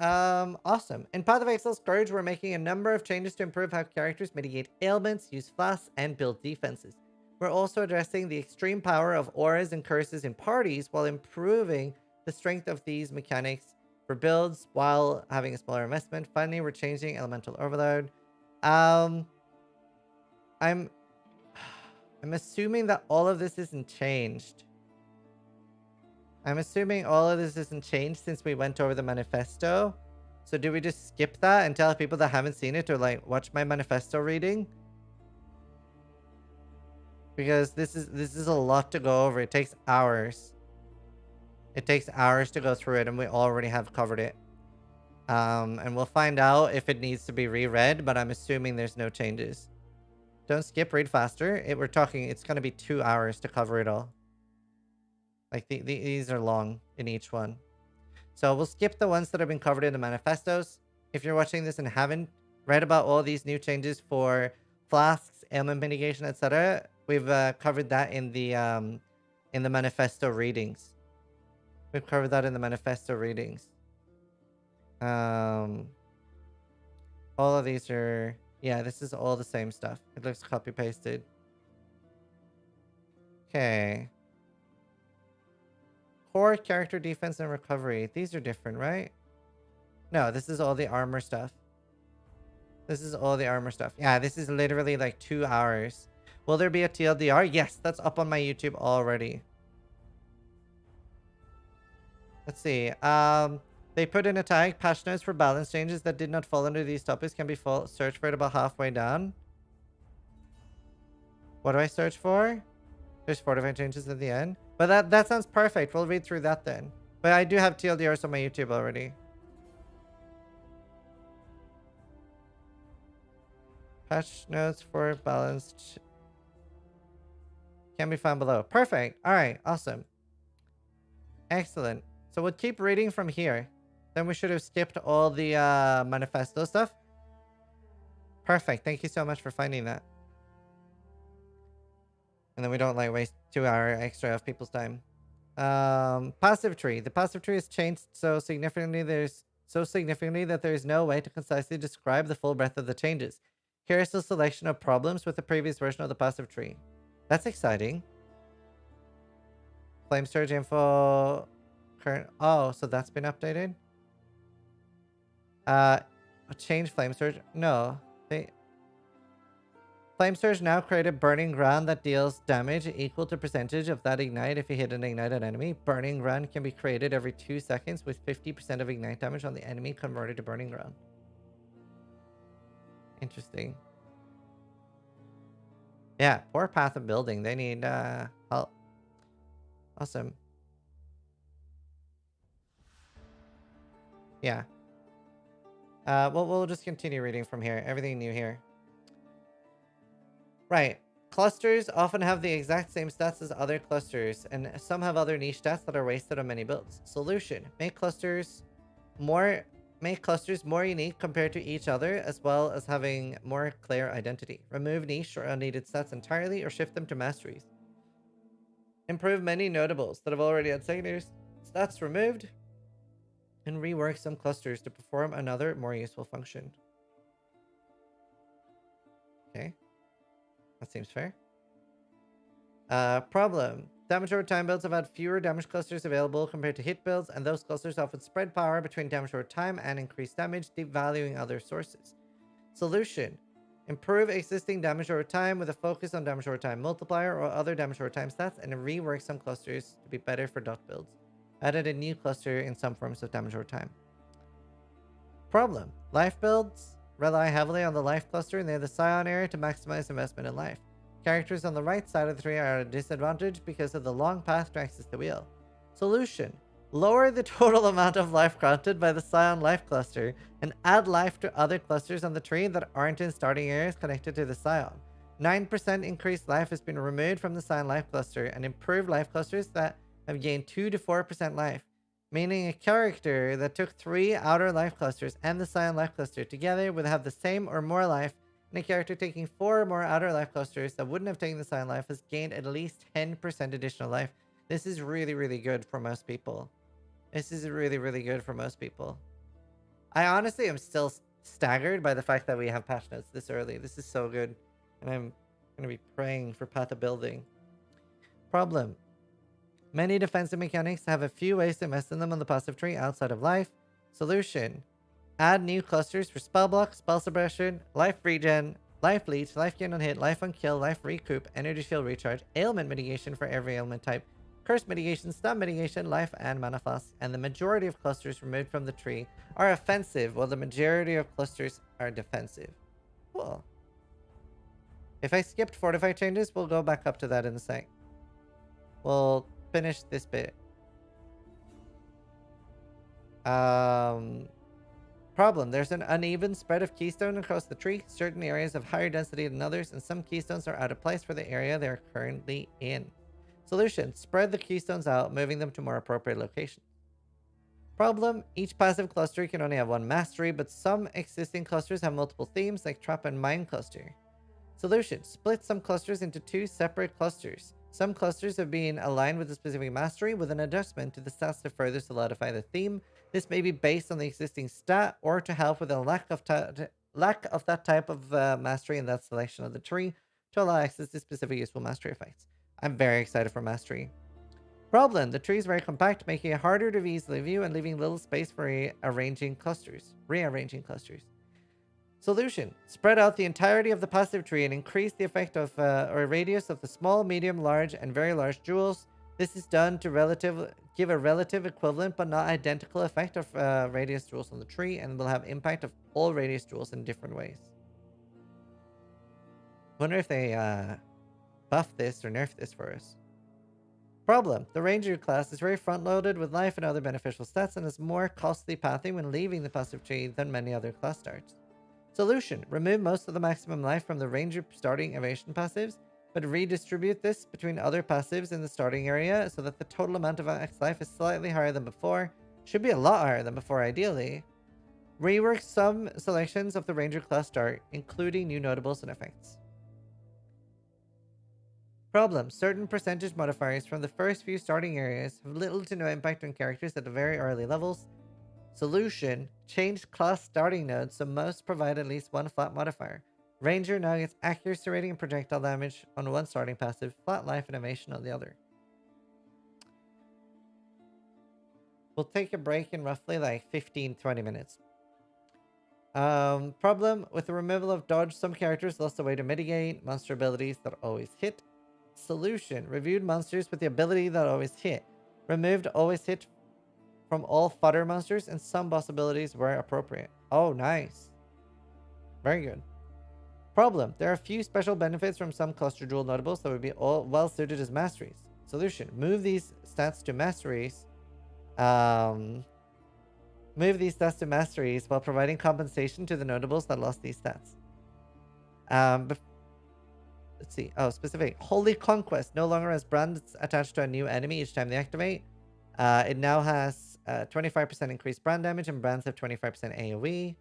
Awesome. In Path of Exile Scourge, we're making a number of changes to improve how characters mitigate ailments, use flasks, and build defenses. We're also addressing the extreme power of auras and curses in parties while improving the strength of these mechanics for builds while having a smaller investment. Finally, we're changing Elemental Overload. I'm assuming that all of this isn't changed. I'm assuming all of this isn't changed since we went over the manifesto. So do we just skip that and tell people that haven't seen it to like watch my manifesto reading? Because this is a lot to go over. It takes hours. It takes hours to go through it, and we already have covered it. And we'll find out if it needs to be reread, but I'm assuming there's no changes. Don't skip, read faster. It's going to be 2 hours to cover it all. Like, these are long in each one. So we'll skip the ones that have been covered in the manifestos. If you're watching this and haven't read about all these new changes for flasks, ailment mitigation, etc., we've covered that in the manifesto readings. We've covered that in the manifesto readings. All of these are... Yeah, this is all the same stuff. It looks copy-pasted. Okay. Core, character, defense, and recovery. These are different, right? No, this is all the armor stuff. This is all the armor stuff. Yeah, this is literally like 2 hours. Will there be a TLDR? Yes, that's up on my YouTube already. Let's see. They put in a tag. Patch notes for balance changes that did not fall under these topics can be searched for it about halfway down. What do I search for? There's 45 changes at the end. But that sounds perfect. We'll read through that then. But I do have TLDRs on my YouTube already. Patch notes for balanced can be found below. Perfect. All right. Awesome. Excellent. So we'll keep reading from here. Then we should have skipped all the manifesto stuff. Perfect. Thank you so much for finding that. And then we don't like waste 2 hours extra of people's time. Passive tree. The passive tree has changed so significantly there's so significantly that there is no way to concisely describe the full breadth of the changes. Here's the selection of problems with the previous version of the passive tree. That's exciting. Flame Surge info... Current... Oh, so that's been updated? Change Flame Surge? No. Flame Surge now created Burning Ground that deals damage equal to percentage of that ignite if you hit an ignited enemy. Burning Ground can be created every 2 seconds with 50% of ignite damage on the enemy converted to Burning Ground. Interesting. Yeah, poor Path of Building. They need help. Awesome. Yeah. Well, we'll just continue reading from here. Everything new here. Right. Clusters often have the exact same stats as other clusters, and some have other niche stats that are wasted on many builds. Solution. Make clusters more unique compared to each other, as well as having more clear identity. Remove niche or unneeded stats entirely, or shift them to masteries. Improve many notables that have already had secondary stats removed, and rework some clusters to perform another, more useful function. Okay. That seems fair. Problem. Damage over time builds have had fewer damage clusters available compared to hit builds, and those clusters often spread power between damage over time and increased damage, devaluing other sources. Solution. Improve existing damage over time with a focus on damage over time multiplier or other damage over time stats, and rework some clusters to be better for dot builds. Added a new cluster in some forms of damage over time. Problem. Life builds rely heavily on the life cluster near the Scion area to maximize investment in life. Characters on the right side of the tree are at a disadvantage because of the long path to access the wheel. Solution. Lower the total amount of life granted by the Scion life cluster and add life to other clusters on the tree that aren't in starting areas connected to the Scion. 9% increased life has been removed from the Scion life cluster, and improved life clusters that have gained 2 to 4% life. Meaning a character that took 3 outer life clusters and the Scion life cluster together would have the same or more life, and a character taking 4 more outer life clusters that wouldn't have taken the Scion life has gained at least 10% additional life. This is really, really good for most people. This is really, really good for most people. I honestly am still staggered by the fact that we have patch notes this early. This is so good. And I'm going to be praying for Path of Building. Problem. Many defensive mechanics have a few ways to invest in them on the passive tree outside of life. Solution. Add new clusters for spell block, spell suppression, life regen, life leech, life gain on hit, life on kill, life recoup, energy shield recharge, ailment mitigation for every ailment type, curse mitigation, stun mitigation, life, and mana fast. And the majority of clusters removed from the tree are offensive, while the majority of clusters are defensive. Cool. If I skipped fortify changes, we'll go back up to that in a sec. We'll finish this bit. Problem. There's an uneven spread of keystone across the tree. Certain areas have higher density than others, and some keystones are out of place for the area they're currently in. Solution. Spread the keystones out, moving them to more appropriate locations. Problem. Each passive cluster can only have one mastery, but some existing clusters have multiple themes, like Trap and Mine Cluster. Solution. Split some clusters into 2 separate clusters. Some clusters have been aligned with a specific mastery with an adjustment to the stats to further solidify the theme. This may be based on the existing stat or to help with a lack of that type of mastery in that selection of the tree to allow access to specific useful mastery effects. I'm very excited for mastery. Problem. The tree is very compact, making it harder to easily view and leaving little space for rearranging clusters. Solution. Spread out the entirety of the passive tree and increase the effect of or radius of the small, medium, large, and very large jewels. This is done to give a relative equivalent but not identical effect of radius jewels on the tree, and will have impact of all radius jewels in different ways. Wonder if they buff this or nerf this for us. Problem. The Ranger class is very front-loaded with life and other beneficial stats, and has more costly pathing when leaving the passive tree than many other class starts. Solution. Remove most of the maximum life from the Ranger starting evasion passives, but redistribute this between other passives in the starting area so that the total amount of max life is slightly higher than before. Should be a lot higher than before, ideally. Rework some selections of the Ranger class start, including new notables and effects. Problem. Certain percentage modifiers from the first few starting areas have little to no impact on characters at the very early levels. Solution, change class starting nodes so most provide at least one flat modifier. Ranger now gets accuracy rating and projectile damage on one starting passive, flat life and evasion on the other. We'll take a break in roughly like 15-20 minutes. Problem with the removal of dodge, some characters lost a way to mitigate monster abilities that always hit. Solution, reviewed monsters with the ability that always hit. Removed always hit from all fodder monsters, and some boss abilities were appropriate. Oh, nice. Very good. Problem, there are a few special benefits from some cluster jewel notables that would be all well suited as masteries. Solution, move these stats to masteries. Move these stats to masteries while providing compensation to the notables that lost these stats. Let's see. Oh, specific. Holy Conquest no longer has brands attached to a new enemy each time they activate. It now has 25% increased brand damage, and brands have 25% AoE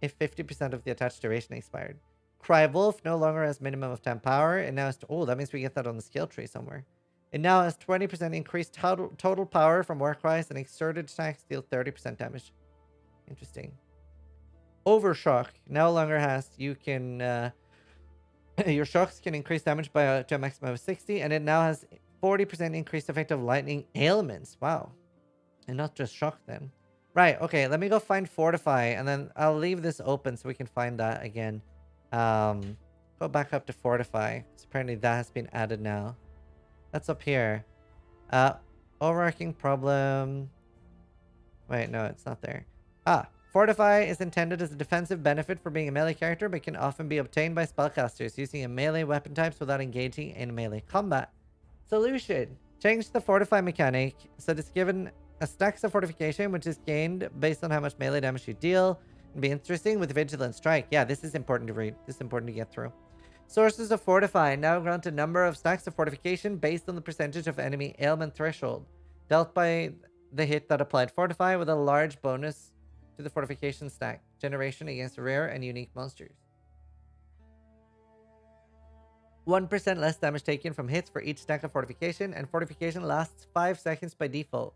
if 50% of the attached duration expired. Cry Wolf no longer has minimum of 10 power. It now has oh, that means we get that on the skill tree somewhere. It now has 20% increased total power from Warcries, and exerted attacks deal 30% damage. Interesting. Overshock no longer has, you can, your shocks can increase damage by to a maximum of 60, and it now has 40% increased effective lightning ailments. Wow. And not just shock then. Right, okay, let me go find Fortify, and then I'll leave this open so we can find that again. Go back up to Fortify, because apparently that has been added now. That's up here. Overarching problem. Wait, no, it's not there. Fortify is intended as a defensive benefit for being a melee character, but can often be obtained by spellcasters using a melee weapon types without engaging in melee combat. Solution. Change the Fortify mechanic so that it's given a stacks of fortification, which is gained based on how much melee damage you deal. It'd be interesting with Vigilance Strike. Yeah, this is important to read. This is important to get through. Sources of Fortify now grant a number of stacks of fortification based on the percentage of enemy ailment threshold dealt by the hit that applied Fortify, with a large bonus to the fortification stack generation against rare and unique monsters. 1% less damage taken from hits for each stack of fortification, and fortification lasts 5 seconds by default.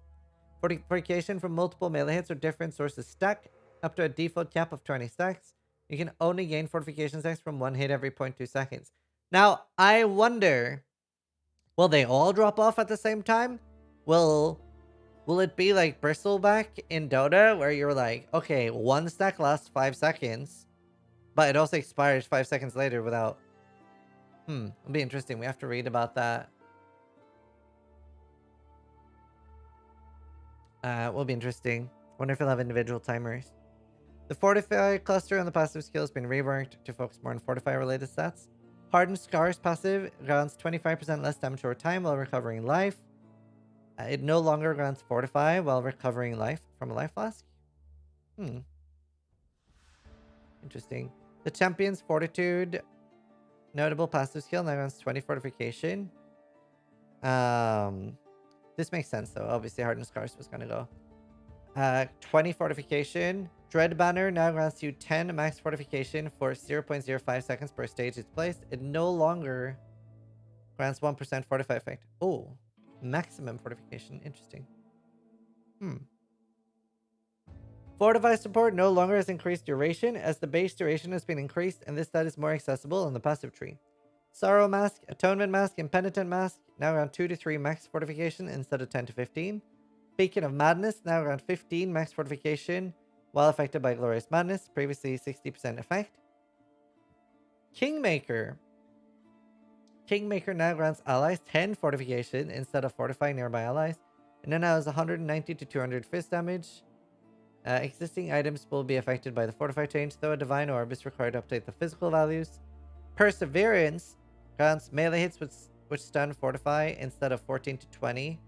Fortification from multiple melee hits or different sources stack up to a default cap of 20 stacks. You can only gain fortification stacks from 1 hit every 0.2 seconds. Now, I wonder, will they all drop off at the same time? Will it be like Bristleback in Dota, where you're like, okay, 1 stack lasts 5 seconds, but it also expires 5 seconds later without... It'll be interesting. We have to read about that. Will be interesting. Wonder if it'll have individual timers. The Fortify cluster on the passive skill has been reworked to focus more on Fortify-related stats. Hardened Scars passive grants 25% less damage over time while recovering life. It no longer grants Fortify while recovering life from a life flask. Interesting. The Champion's Fortitude notable passive skill now grants 20 fortification. This makes sense though. Obviously, Hardened Scars was gonna go. 20 fortification. Dread Banner now grants you 10 max fortification for 0.05 seconds per stage it's placed. It no longer grants 1% fortify effect. Oh, maximum fortification. Interesting. Fortify support no longer has increased duration, as the base duration has been increased, and this stat is more accessible on the passive tree. Sorrow Mask, Atonement Mask, and Penitent Mask now grant 2 to 3 max fortification instead of 10 to 15. Beacon of Madness now grant 15 max fortification while affected by Glorious Madness, previously 60% effect. Kingmaker now grants allies 10 fortification instead of fortifying nearby allies, and then has 190 to 200 fist damage. Existing items will be affected by the Fortify change, though a Divine Orb is required to update the physical values. Perseverance grants melee hits which stun Fortify instead of 14 to 20.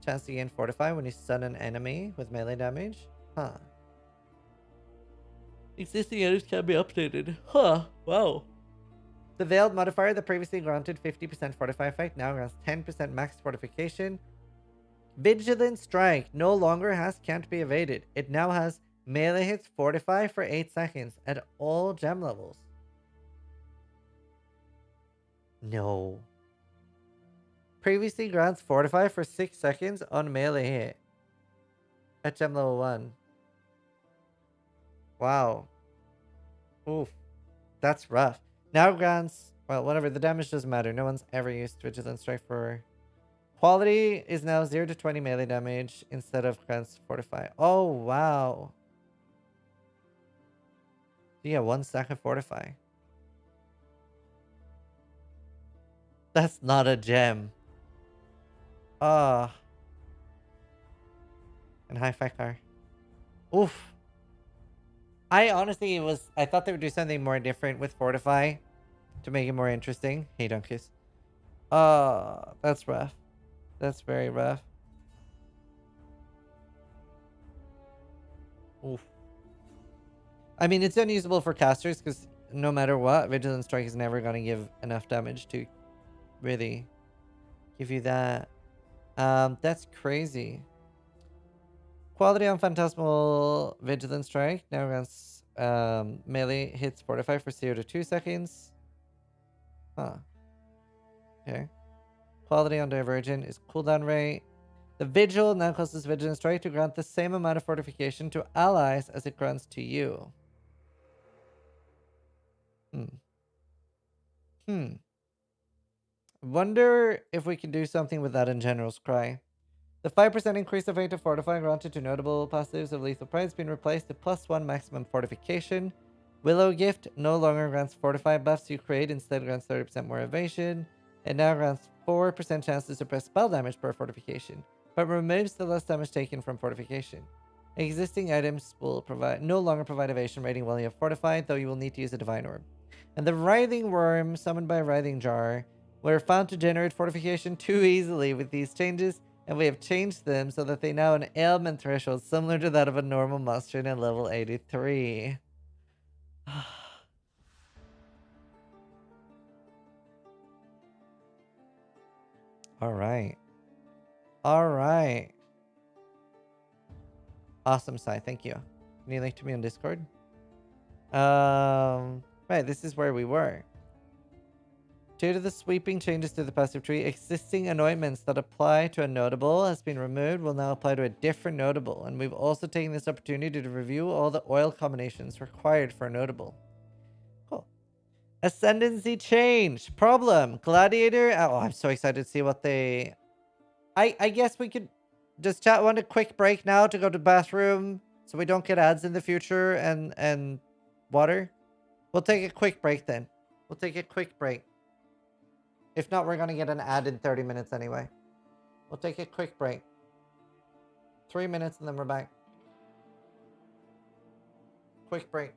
Chance to gain Fortify when you stun an enemy with melee damage. Existing items can be updated. Wow. The Veiled modifier that previously granted 50% Fortify effect now grants 10% max fortification. Vigilance Strike no longer can't be evaded. It now has melee hits Fortify for 8 seconds at all gem levels. No. Previously grants Fortify for 6 seconds on melee hit at gem level 1. Wow. Oof. That's rough. Now grants... Well, whatever. The damage doesn't matter. No one's ever used Vigilance Strike for... Quality is now 0 to 20 melee damage instead of grants Fortify. Oh, wow. Yeah, 1 stack of Fortify. That's not a gem. Ah. And Hi-Fi car. Oof. I honestly I thought they would do something more different with Fortify to make it more interesting. Hey, Dunkus. That's rough. That's very rough. Oof. I mean, it's unusable for casters because no matter what, Vigilance Strike is never going to give enough damage to really give you that. That's crazy. Quality on Phantasmal Vigilance Strike now runs melee hits Fortify for 0 to 2 seconds. Huh. Okay. Quality on Divergent is cooldown rate. The Vigil now causes Vigilance Strike to grant the same amount of fortification to allies as it grants to you. Wonder if we can do something with that in General's Cry. The 5% increase of rate to fortify granted to notable passives of Lethal Pride has been replaced to +1 maximum fortification. Willow Gift no longer grants fortify buffs you create, instead grants 30% more evasion. It now grants 4% chance to suppress spell damage per fortification, but removes the less damage taken from fortification. Existing items will no longer provide evasion rating while you have fortified, though you will need to use a Divine Orb. And the Writhing Worm, summoned by a Writhing Jar, were found to generate fortification too easily with these changes, and we have changed them so that they now have an ailment threshold similar to that of a normal monster in level 83. Alright. Alright. Awesome, Sai. Thank you. Can you link to me on Discord? Right, this is where we were. Due to the sweeping changes to the passive tree, existing anointments that apply to a notable has been removed will now apply to a different notable, and we've also taken this opportunity to review all the oil combinations required for a notable. Cool. Ascendancy change. Problem. Gladiator. Oh, I'm so excited to see what they... I guess we could just want a quick break now to go to the bathroom so we don't get ads in the future and water. We'll take a quick break then. We'll take a quick break. If not, we're going to get an ad in 30 minutes anyway. We'll take a quick break. 3 minutes and then we're back. Quick break.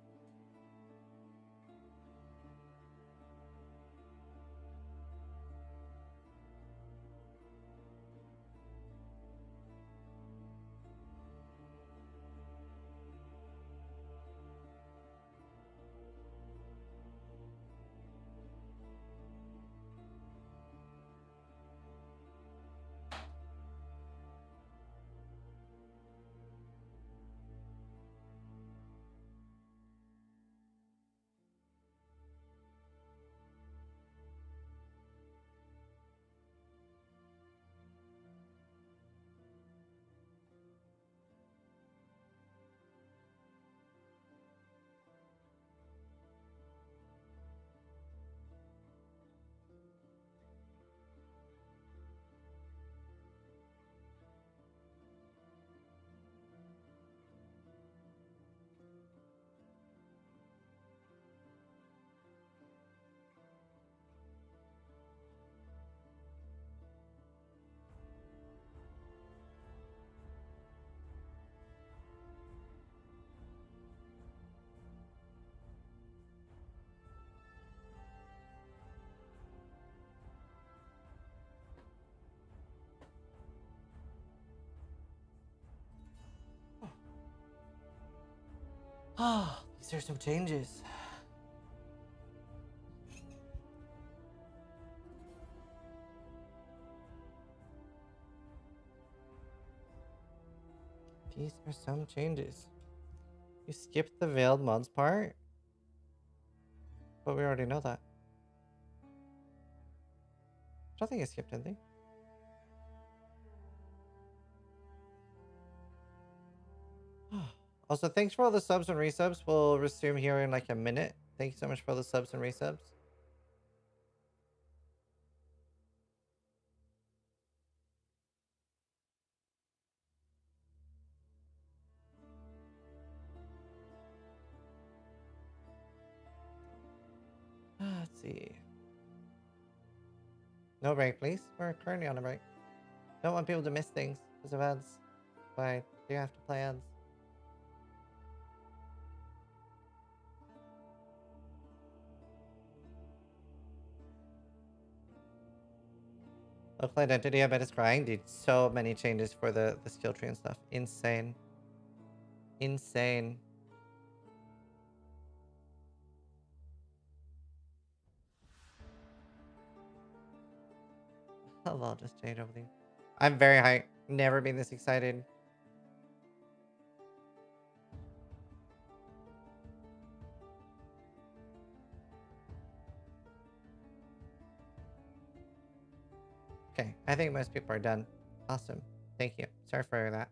Ah, these are some changes. These are some changes. You skipped the Veiled Mods part? But we already know that. I don't think I skipped anything. Also, thanks for all the subs and resubs. We'll resume here in like a minute. Thank you so much for all the subs and resubs. Let's see. No break, please. We're currently on a break. Don't want people to miss things because of ads. But do have to play ads. Local identity, I bet it's crying. Dude, so many changes for the skill tree and stuff. Insane. Insane. I'll just change everything. I'm very hyped. Never been this excited. Okay, I think most people are done. Awesome. Thank you. Sorry for that.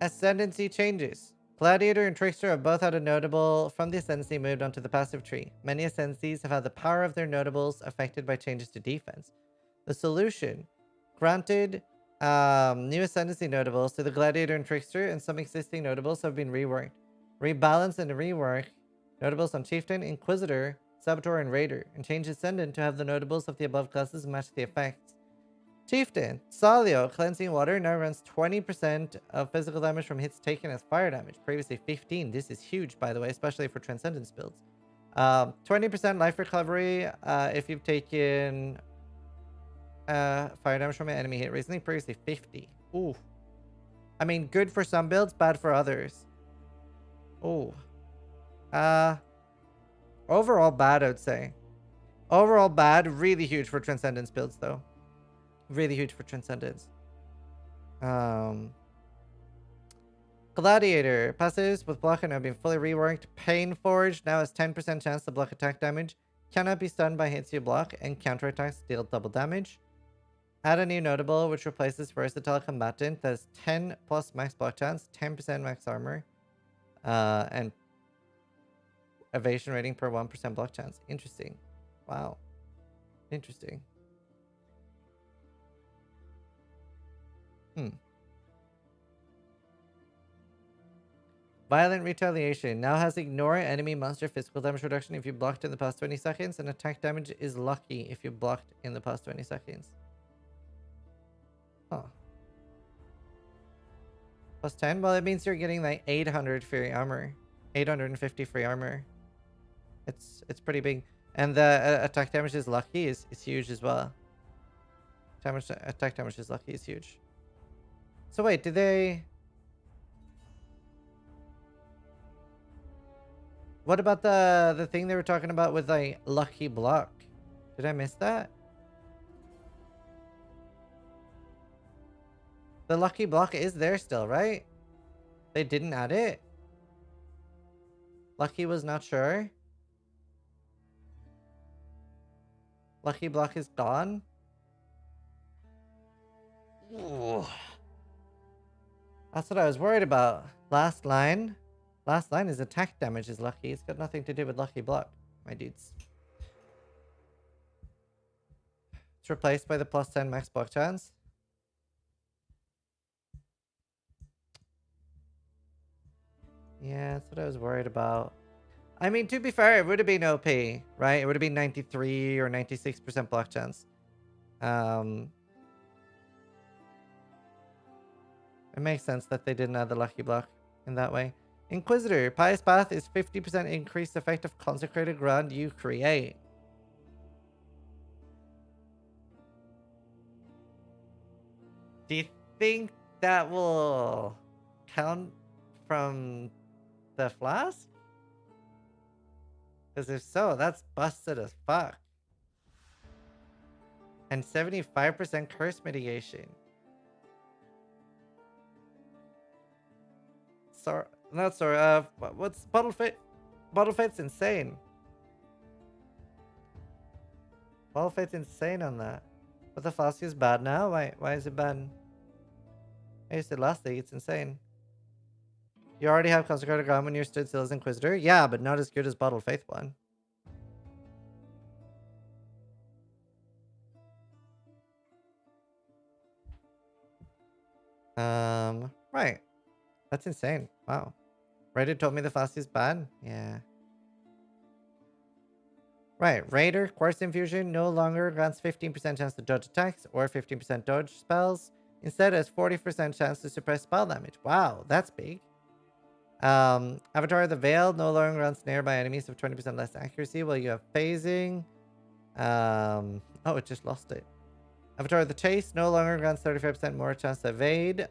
Ascendancy Changes. Gladiator and Trickster have both had a notable from the Ascendancy moved onto the passive tree. Many Ascendancies have had the power of their notables affected by changes to defense. The solution. Granted new Ascendancy notables to the Gladiator and Trickster, and some existing notables have been reworked. Rebalance and rework notables on Chieftain, Inquisitor, Saboteur, and Raider, and change Ascendant to have the notables of the above classes match the effects. Chieftain, Salio, Cleansing Water now runs 20% of physical damage from hits taken as fire damage. Previously 15. This is huge, by the way, especially for Transcendence builds. 20% life recovery if you've taken fire damage from an enemy hit recently. Previously 50. Ooh. I mean, good for some builds, bad for others. Ooh. Overall bad, I would say. Overall bad, really huge for Transcendence builds, though. Really huge for Transcendence. Gladiator. Passives with block have been fully reworked. Pain Forge now has 10% chance to block attack damage. Cannot be stunned by hits you block, and counterattacks deal double damage. Add a new notable which replaces Versatile Combatant that has 10 plus max block chance, 10% max armor, and evasion rating per 1% block chance. Interesting. Wow. Interesting. Violent Retaliation now has ignore enemy monster physical damage reduction if you blocked in the past 20 seconds, and attack damage is lucky if you blocked in the past 20 seconds. Huh. Plus 10? Well, it means you're getting like 800 free armor. 850 free armor. It's pretty big. And the attack damage is lucky is huge as well. Attack damage is lucky is huge. So wait, did they... What about the thing they were talking about with like lucky block? Did I miss that? The lucky block is there still, right? They didn't add it? Lucky was not sure? Lucky block is gone? Ooh. That's what I was worried about. Last line. Last line is attack damage is lucky. It's got nothing to do with lucky block, my dudes. It's replaced by the plus 10 max block chance. Yeah, that's what I was worried about. I mean, to be fair, it would have been OP, right? It would have been 93 or 96% block chance. It makes sense that they didn't add the lucky block in that way. Inquisitor. Pious Path is 50% increased effect of consecrated ground you create. Do you think that will count from the flask? Because if so, that's busted as fuck. And 75% curse mitigation. Sorry, not sorry. What's Bottle Fit? Bottle Fit's insane. Bottle Fit's insane on that. But the flask is bad now. Why is it bad? I used it last week. It's insane. You already have Consecrated Gun when you're stood still as Inquisitor. Yeah, but not as good as Bottled Faith one. Right. That's insane. Wow. Reddit told me the fast is bad. Yeah. Right. Raider, Quartz Infusion no longer grants 15% chance to dodge attacks or 15% dodge spells. Instead, has 40% chance to suppress spell damage. Wow, that's big. Avatar of the Veil no longer grants nearby enemies of 20% less accuracy while you have phasing. Oh, it just lost it. Avatar of the Chase no longer grants 35% more chance to evade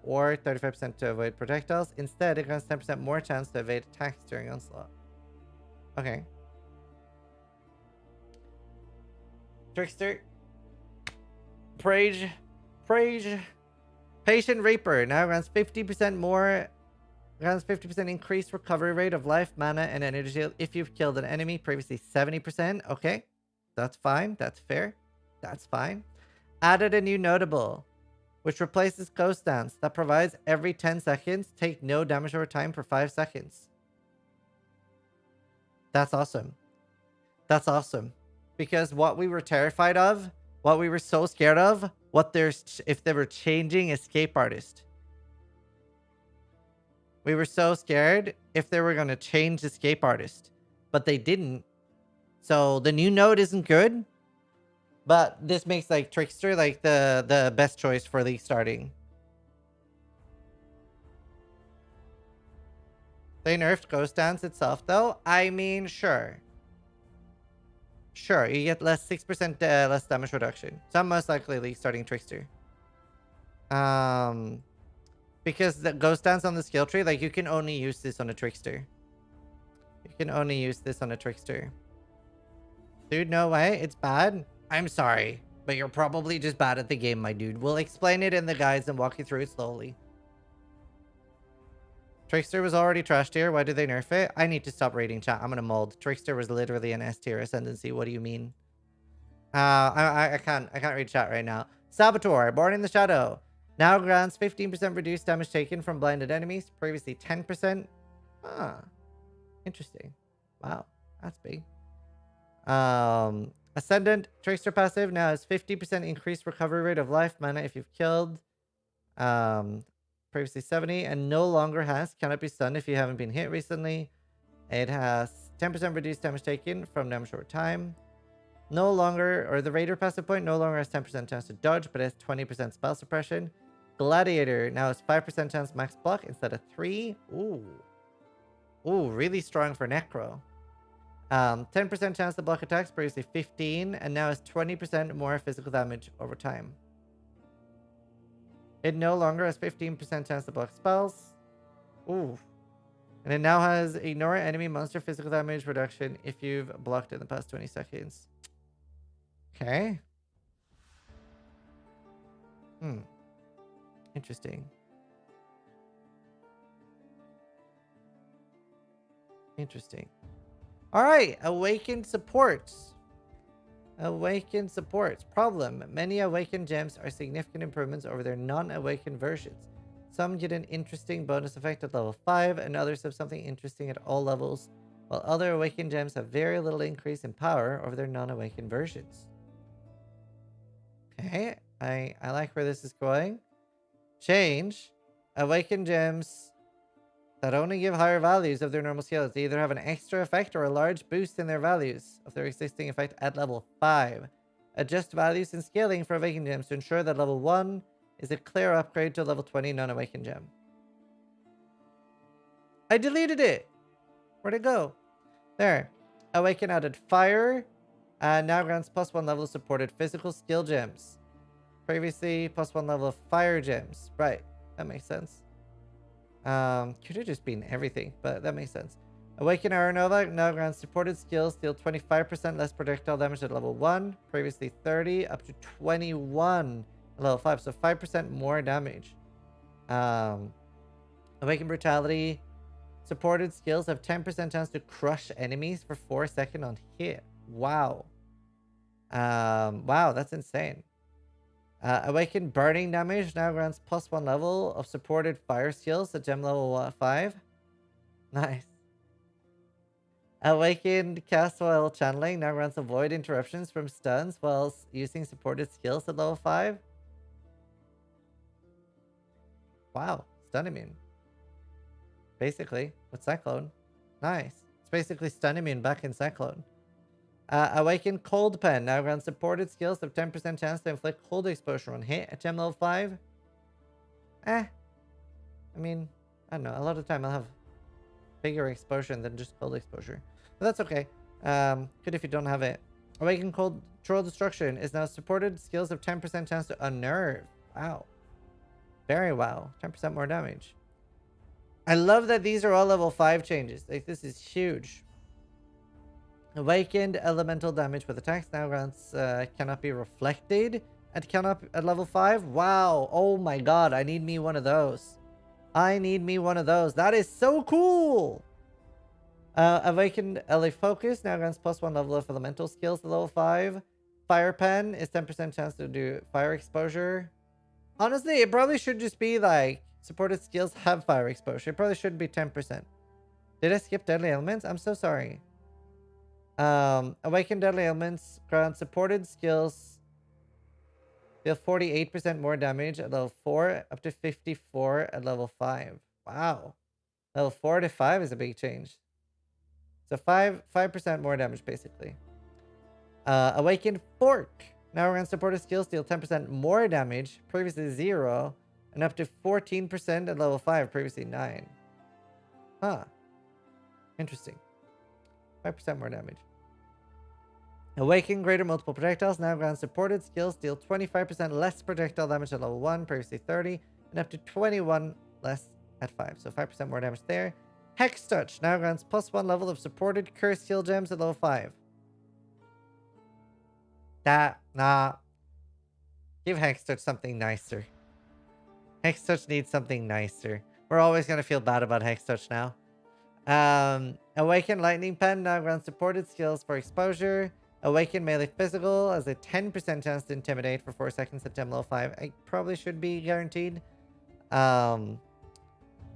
or 35% to avoid projectiles. Instead, it grants 10% more chance to evade attacks during onslaught. Okay. Trickster. Prage. Patient Reaper now grants 50% more. Grants 50% increased recovery rate of life, mana, and energy shield if you've killed an enemy. Previously 70%. Okay. That's fine. That's fair. That's fine. Added a new notable, which replaces Ghost Dance that provides every 10 seconds. Take no damage over time for 5 seconds. That's awesome. That's awesome. Because what we were terrified of, what we were so scared of, if they were changing Escape Artist. We were so scared if they were going to change Escape Artist. But they didn't. So the new node isn't good. But this makes like Trickster like the best choice for League starting. They nerfed Ghost Dance itself though. I mean, sure. Sure, you get 6% less damage reduction. So I'm most likely League starting Trickster. Because the Ghost Dance on the skill tree, like you can only use this on a Trickster. You can only use this on a Trickster. Dude, no way. It's bad. I'm sorry, but you're probably just bad at the game, my dude. We'll explain it in the guides and walk you through it slowly. Trickster was already trash tier. Why did they nerf it? I need to stop reading chat. I'm gonna mold. Trickster was literally an S tier Ascendancy. What do you mean? I can't read chat right now. Saboteur, Born in the Shadow. Now grants 15% reduced damage taken from blinded enemies. Previously 10%. Ah, interesting. Wow, that's big. Ascendant Trickster passive now has 50% increased recovery rate of life, mana if you've killed. Previously 70, and no longer has cannot be stunned if you haven't been hit recently. It has 10% reduced damage taken from damage over time. No longer, or the Raider passive point no longer has 10% chance to dodge, but has 20% spell suppression. Gladiator now has 5% chance max block instead of 3. Ooh, really strong for Necro. 10% chance to block attacks, previously 15, and now has 20% more physical damage over time. It no longer has 15% chance to block spells. Ooh. And it now has ignore enemy monster physical damage reduction if you've blocked in the past 20 seconds. Okay. Interesting. Interesting. All right, Awakened supports. Awakened supports. Problem. Many Awakened gems are significant improvements over their non-Awakened versions. Some get an interesting bonus effect at level 5, and others have something interesting at all levels, while other Awakened gems have very little increase in power over their non-Awakened versions. Okay, I like where this is going. Change. Awakened gems that only give higher values of their normal skills. They either have an extra effect or a large boost in their values of their existing effect at level 5. Adjust values in scaling for Awakened gems to ensure that level 1 is a clear upgrade to level 20 non-Awakened gem. I deleted it. Where'd it go? There. Awaken added fire. Now grants +1 level of supported physical skill gems. Previously, +1 level of fire gems. Right. That makes sense. Could have just been everything, but that makes sense. Awaken Aeronova now grants supported skills, deal 25% less projectile damage at level 1. Previously 30, up to 21 at level 5, so 5% more damage. Awaken Brutality. Supported skills have 10% chance to crush enemies for 4 seconds on hit. Wow. Wow, that's insane. Awaken burning damage now grants +1 level of supported fire skills at gem level 5. Nice. Awakened cast while channeling now grants avoid interruptions from stuns while using supported skills at level 5. Wow, stun immune. Basically, with Cyclone. Nice. It's basically stun immune back in Cyclone. Awaken Cold Pen now grants supported skills of 10% chance to inflict cold exposure on hit at gem level 5. I mean, I don't know. A lot of the time I'll have bigger exposure than just cold exposure. But that's okay. Good if you don't have it. Awaken Control Destruction is now supported skills of 10% chance to unnerve. Wow. Very wow. 10% more damage. I love that these are all level 5 changes. Like, this is huge. Awakened elemental damage with attacks now grants cannot be reflected at level 5. Wow. Oh my god. I need me one of those. I need me one of those. That is so cool. Awakened LA Focus now grants +1 level of elemental skills to level 5. Fire Pen is 10% chance to do fire exposure. Honestly, it probably should just be like supported skills have fire exposure. It probably should be 10%. Did I skip Deadly Elements? I'm so sorry. Awaken Deadly Elements grants supported skills deal 48% more damage at level 4 up to 54 at level 5. Wow. Level 4 to 5 is a big change. So 5% more damage basically. Awakened Fork now grants supported skills deal 10% more damage, previously 0, and up to 14% at level 5, previously 9. Huh. Interesting. 5% more damage. Awaken Greater Multiple Projectiles now grants supported skills deal 25% less projectile damage at level 1, previously 30, and up to 21 less at 5. So 5% more damage there. Hex Touch now grants +1 level of supported cursed heal gems at level 5. Nah. Give Hex Touch something nicer. Hex Touch needs something nicer. We're always going to feel bad about Hex Touch now. Awaken Lightning Pen now grants supported skills for exposure. Awaken Melee Physical has a 10% chance to intimidate for 4 seconds at gem level 5. I probably should be guaranteed.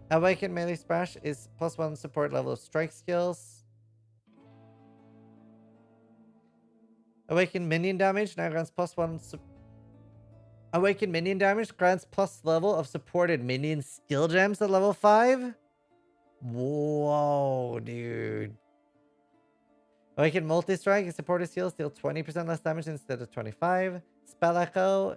Awaken Melee Splash is +1 support level of strike skills. Awaken Minion Damage now grants +1 Awaken Minion Damage grants plus level of supported minion skill gems at level 5. Whoa, dude. Awaken Multi-Strike is supported skills deal 20% less damage instead of 25. Spell Echo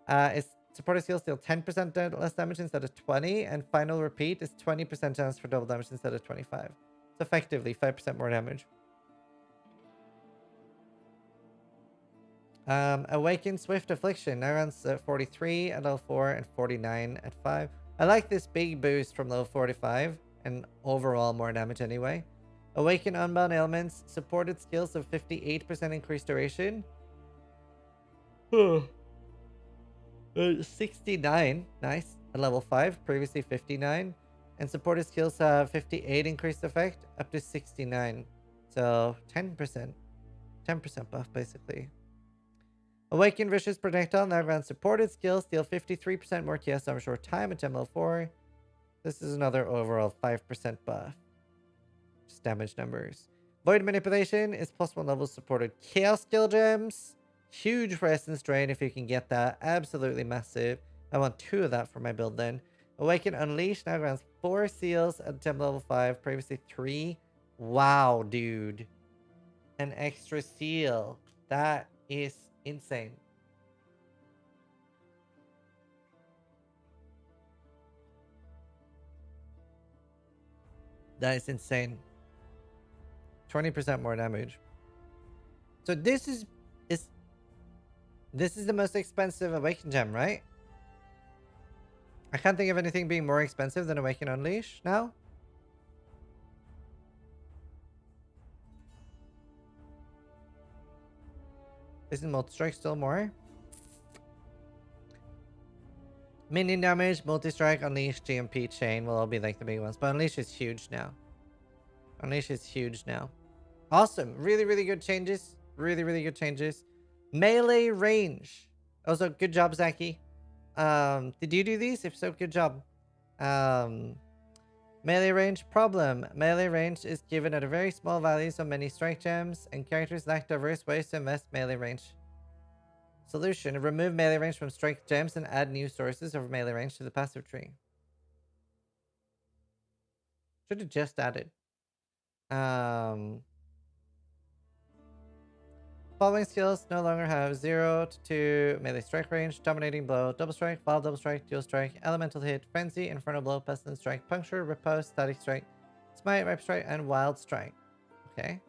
is supported skills deal 10% less damage instead of 20. And Final Repeat is 20% chance for double damage instead of 25. So effectively 5% more damage. Awaken Swift Affliction now runs 43 at level 4 and 49 at 5. I like this big boost from level 45 and overall more damage anyway. Awaken Unbound Ailments, supported skills of 58% increased duration. 69, nice, at level 5, previously 59. And supported skills have 58 increased effect, up to 69. So 10% buff basically. Awaken Vicious Projectile now grants supported skills, deal 53% more chaos damage over time at gem level 4. This is another overall 5% buff. Just damage numbers. Void Manipulation is +1 level supported chaos skill gems. Huge for Essence Drain if you can get that. Absolutely massive. I want 2 of that for my build then. Awaken Unleash now grants 4 seals at gem level 5, previously 3. Wow, dude. An extra seal. That is insane. That is insane. 20% more damage. So this is the most expensive Awaken gem, right? I can't think of anything being more expensive than Awaken Unleash now. Isn't Multi-Strike still more? Minion damage, Multi-Strike, Unleash, GMP, Chain will all be like the big ones. But Unleash is huge now. Unleash is huge now. Awesome. Really, really good changes. Really, really good changes. Melee range. Also, good job, Zaki. Did you do these? If so, good job. Melee range problem. Melee range is given at a very small value, so many strike gems, and characters lack diverse ways to invest melee range. Solution. Remove melee range from strike gems and add new sources of melee range to the passive tree. Should have just added. Following skills no longer have 0 to 2 melee strike range: Dominating Blow, Double Strike, Wild Double Strike, Dual Strike, Elemental Hit, Frenzy, Infernal Blow, Pestilence Strike, Puncture, Riposte, Static Strike, Smite, Ripe Strike, and Wild Strike. Okay.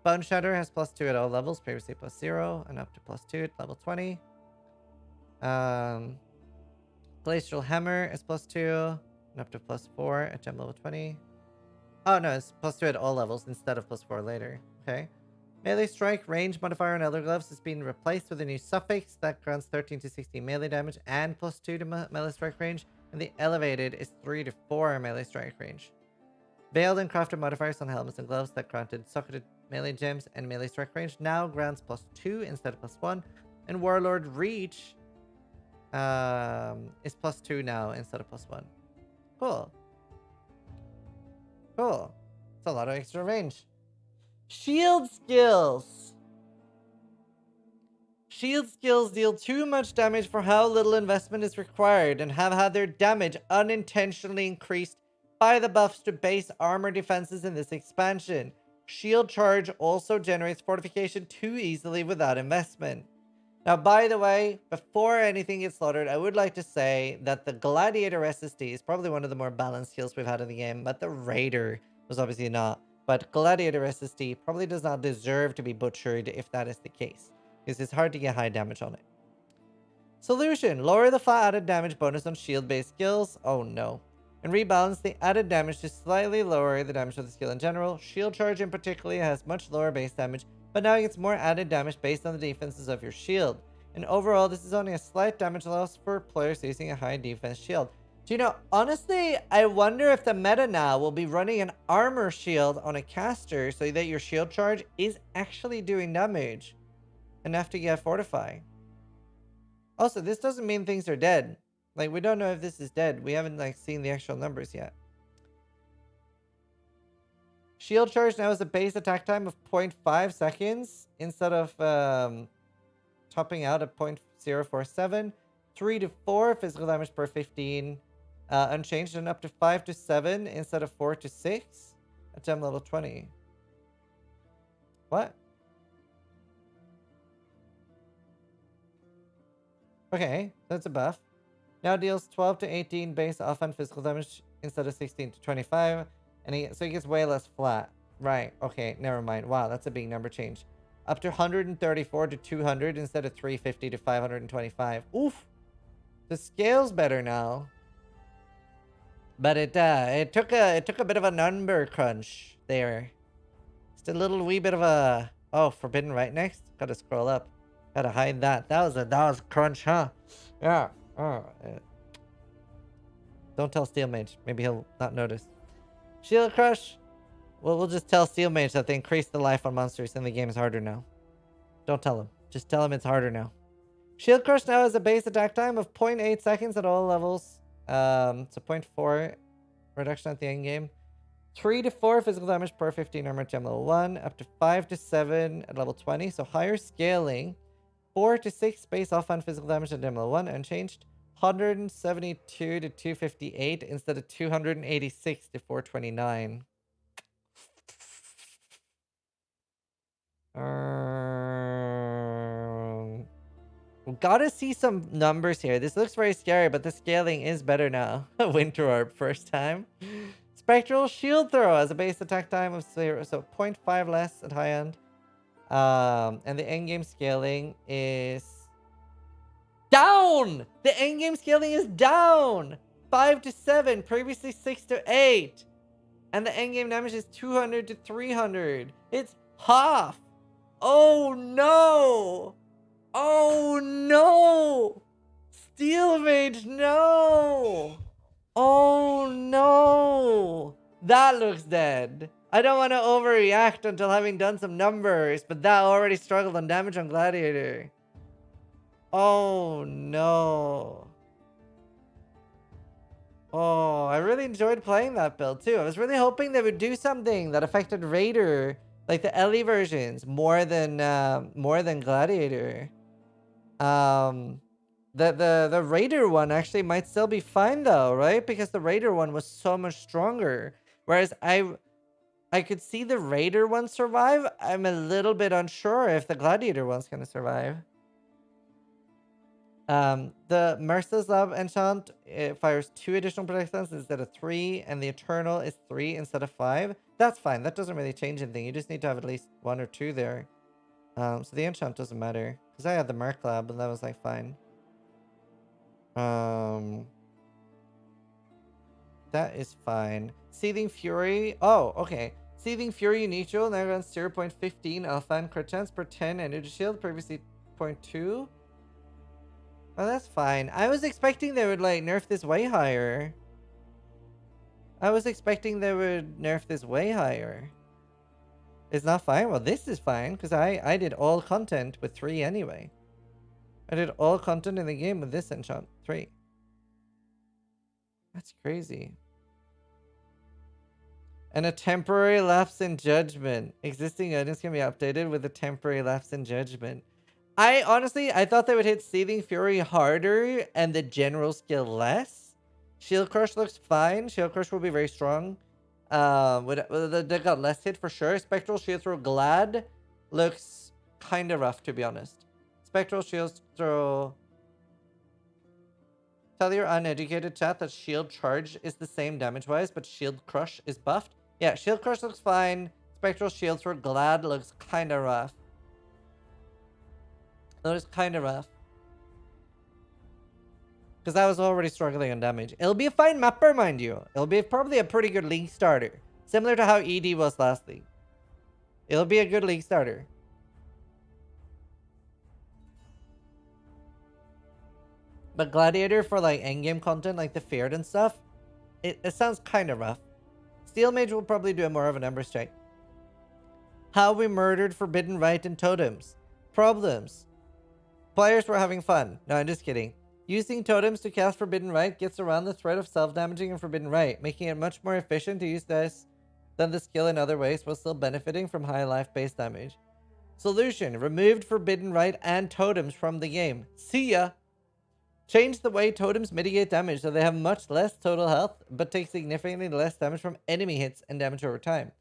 Bone Shatter has +2 at all levels, previously +0, and up to +2 at level 20. Glacial Hammer is +2, and up to +4 at gem level 20. Oh no, it's +2 at all levels instead of +4 later. Okay. Melee Strike, range modifier on Elder Gloves has been replaced with a new suffix that grants 13 to 16 melee damage and +2 to melee strike range, and the elevated is 3 to 4 melee strike range. Veiled and crafted modifiers on helmets and gloves that granted socketed melee gems and melee strike range now grants +2 instead of +1, and Warlord Reach is +2 now instead of +1. Cool. Cool. It's a lot of extra range. Shield skills. Shield skills deal too much damage for how little investment is required and have had their damage unintentionally increased by the buffs to base armor defenses in this expansion. Shield charge also generates fortification too easily without investment. Now, by the way, before anything gets slaughtered, I would like to say that the Gladiator SSD is probably one of the more balanced heals we've had in the game, but the Raider was obviously not. But Gladiator SSD probably does not deserve to be butchered if that is the case, because it's hard to get high damage on it. Solution. Lower the flat added damage bonus on shield-based skills. Oh no. And rebalance the added damage to slightly lower the damage of the skill in general. Shield charge in particular has much lower base damage, but now it gets more added damage based on the defenses of your shield. And overall, this is only a slight damage loss for players using a high defense shield. Do you know, honestly, I wonder if the meta now will be running an armor shield on a caster so that your shield charge is actually doing damage enough to get fortify. Also, this doesn't mean things are dead. Like, we don't know if this is dead. We haven't, like, seen the actual numbers yet. Shield charge now has a base attack time of 0.5 seconds instead of topping out at 0.047. 3 to 4 physical damage per 15 unchanged, and up to 5 to 7 instead of 4 to 6 at gem level 20. What? Okay, that's a buff. Now deals 12 to 18 base offhand physical damage instead of 16 to 25. And so he gets way less flat. Right, okay, never mind. Wow, that's a big number change. Up to 134 to 200 instead of 350 to 525. Oof! The scale's better now. But it took a bit of a number crunch there. Just a little wee bit of a... Oh, Forbidden right next? Gotta scroll up. Gotta hide that. That was crunch, huh? Yeah. Oh, don't tell Steel Mage. Maybe he'll not notice. Shield Crush. Well, we'll just tell Steel Mage that they increased the life on monsters and the game is harder now. Don't tell him. Just tell him it's harder now. Shield Crush now has a base attack time of 0.8 seconds at all levels. It's a 0.4 reduction at the end game. 3 to 4 physical damage per 15 armor at gem level 1. Up to 5 to 7 at level 20. So higher scaling. 4 to 6 base offhand physical damage at gem level 1 unchanged. 172 to 258 instead of 286 to 429. We gotta see some numbers here. This looks very scary, but the scaling is better now. Winter Orb, first time. Spectral Shield Throw has a base attack time of 0, so 0.5 less at high end. And the endgame scaling is down! The endgame scaling is down! 5 to 7, previously 6 to 8. And the endgame damage is 200 to 300. It's half! Oh no! Oh no! Steel Mage, no! Oh no! That looks dead. I don't want to overreact until having done some numbers, but that already struggled on damage on Gladiator. Oh no. Oh, I really enjoyed playing that build too. I was really hoping they would do something that affected Raider, like the Ellie versions, more than Gladiator. The Raider one actually might still be fine though, right? Because the Raider one was so much stronger. Whereas I could see the Raider one survive. I'm a little bit unsure if the Gladiator one's gonna survive. The Merciless Love enchant, it fires 2 additional protections instead of 3, and the Eternal is 3 instead of 5. That's fine. That doesn't really change anything. You just need to have at least 1 or 2 there. So the enchant doesn't matter. Because I had the Merc Lab, and that was like fine. That is fine. Seething Fury. Oh, okay. Seething Fury neutral now runs 0.15 alpha and crit chance per 10 energy shield, previously 0.2. Oh, that's fine. I was expecting they would like nerf this way higher. It's not fine? Well, this is fine, because I did all content with 3 anyway. I did all content in the game with this enchant. 3. That's crazy. And a temporary lapse in judgment. Existing items can be updated with a temporary lapse in judgment. I thought they would hit Seething Fury harder and the general skill less. Shield Crush looks fine. Shield Crush will be very strong. They got less hit for sure. Spectral Shield Throw Glad looks kind of rough, to be honest. Spectral Shield Throw... Tell your uneducated chat that Shield Charge is the same damage-wise, but Shield Crush is buffed. Yeah, Shield Crush looks fine. Spectral Shield Throw Glad looks kind of rough. That was kind of rough. Because I was already struggling on damage. It'll be a fine mapper, mind you. It'll be probably a pretty good league starter. Similar to how ED was last league. It'll be a good league starter. But Gladiator for like endgame content, like the Feared and stuff, it sounds kind of rough. Steel Mage will probably do more of a numbers check. How we murdered Forbidden Right and Totems. Problems. Players were having fun. No, I'm just kidding. Using totems to cast Forbidden Right gets around the threat of self-damaging and Forbidden Right, making it much more efficient to use this than the skill in other ways while still benefiting from high life-based damage. Solution. Removed Forbidden Right and totems from the game. See ya! Change the way totems mitigate damage so they have much less total health, but take significantly less damage from enemy hits and damage over time.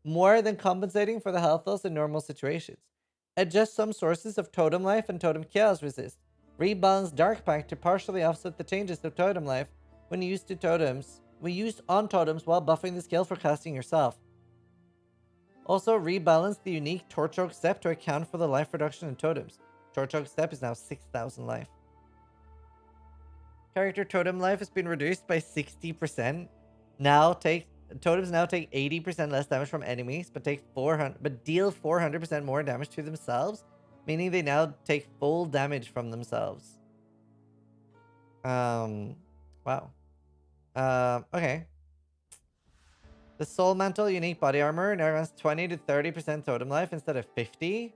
More than compensating for the health loss in normal situations. Adjust some sources of totem life and totem chaos resist. Rebalance Dark Pact to partially offset the changes to totem life when used to totems. We used on totems while buffing the skill for casting yourself. Also rebalance the unique Torch Oak Step to account for the life reduction in totems. Torch Oak Step is now 6,000 life. Character totem life has been reduced by 60%. Totems now take 80% less damage from enemies, but deal 400% more damage to themselves, meaning they now take full damage from themselves. Wow. Okay. The Soul Mantle unique body armor now runs 20 to 30% totem life instead of 50.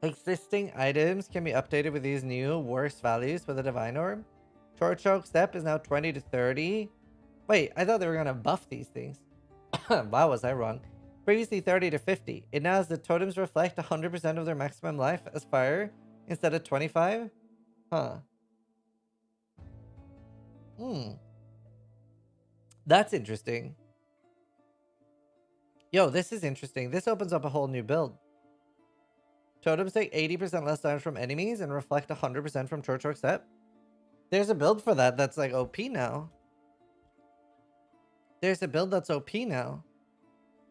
Existing items can be updated with these new worse values for the Divine Orb. Torch Oak Step is now 20 to 30. Wait, I thought they were going to buff these things. Wow, was I wrong. Previously 30 to 50. It now has the totems reflect 100% of their maximum life as fire instead of 25. Huh. That's interesting. Yo, this is interesting. This opens up a whole new build. Totems take 80% less damage from enemies and reflect 100% from Torch Oak Step. There's a build for that that's like OP now. There's a build that's OP now.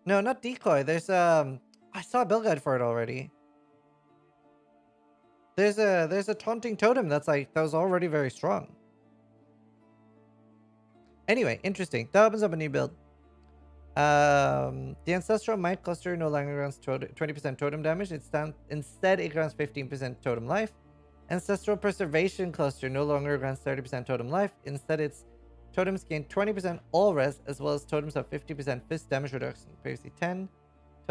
No, not Decoy. There's I saw a build guide for it already. There's a taunting totem that was already very strong. Anyway, interesting. That opens up a new build. The Ancestral Might Cluster no longer grants 20% totem damage. Instead, it grants 15% totem life. Ancestral Preservation Cluster no longer grants 30% totem life. Instead, its totems gain 20% all res, as well as totems have 50% fist damage reduction. Previously 10.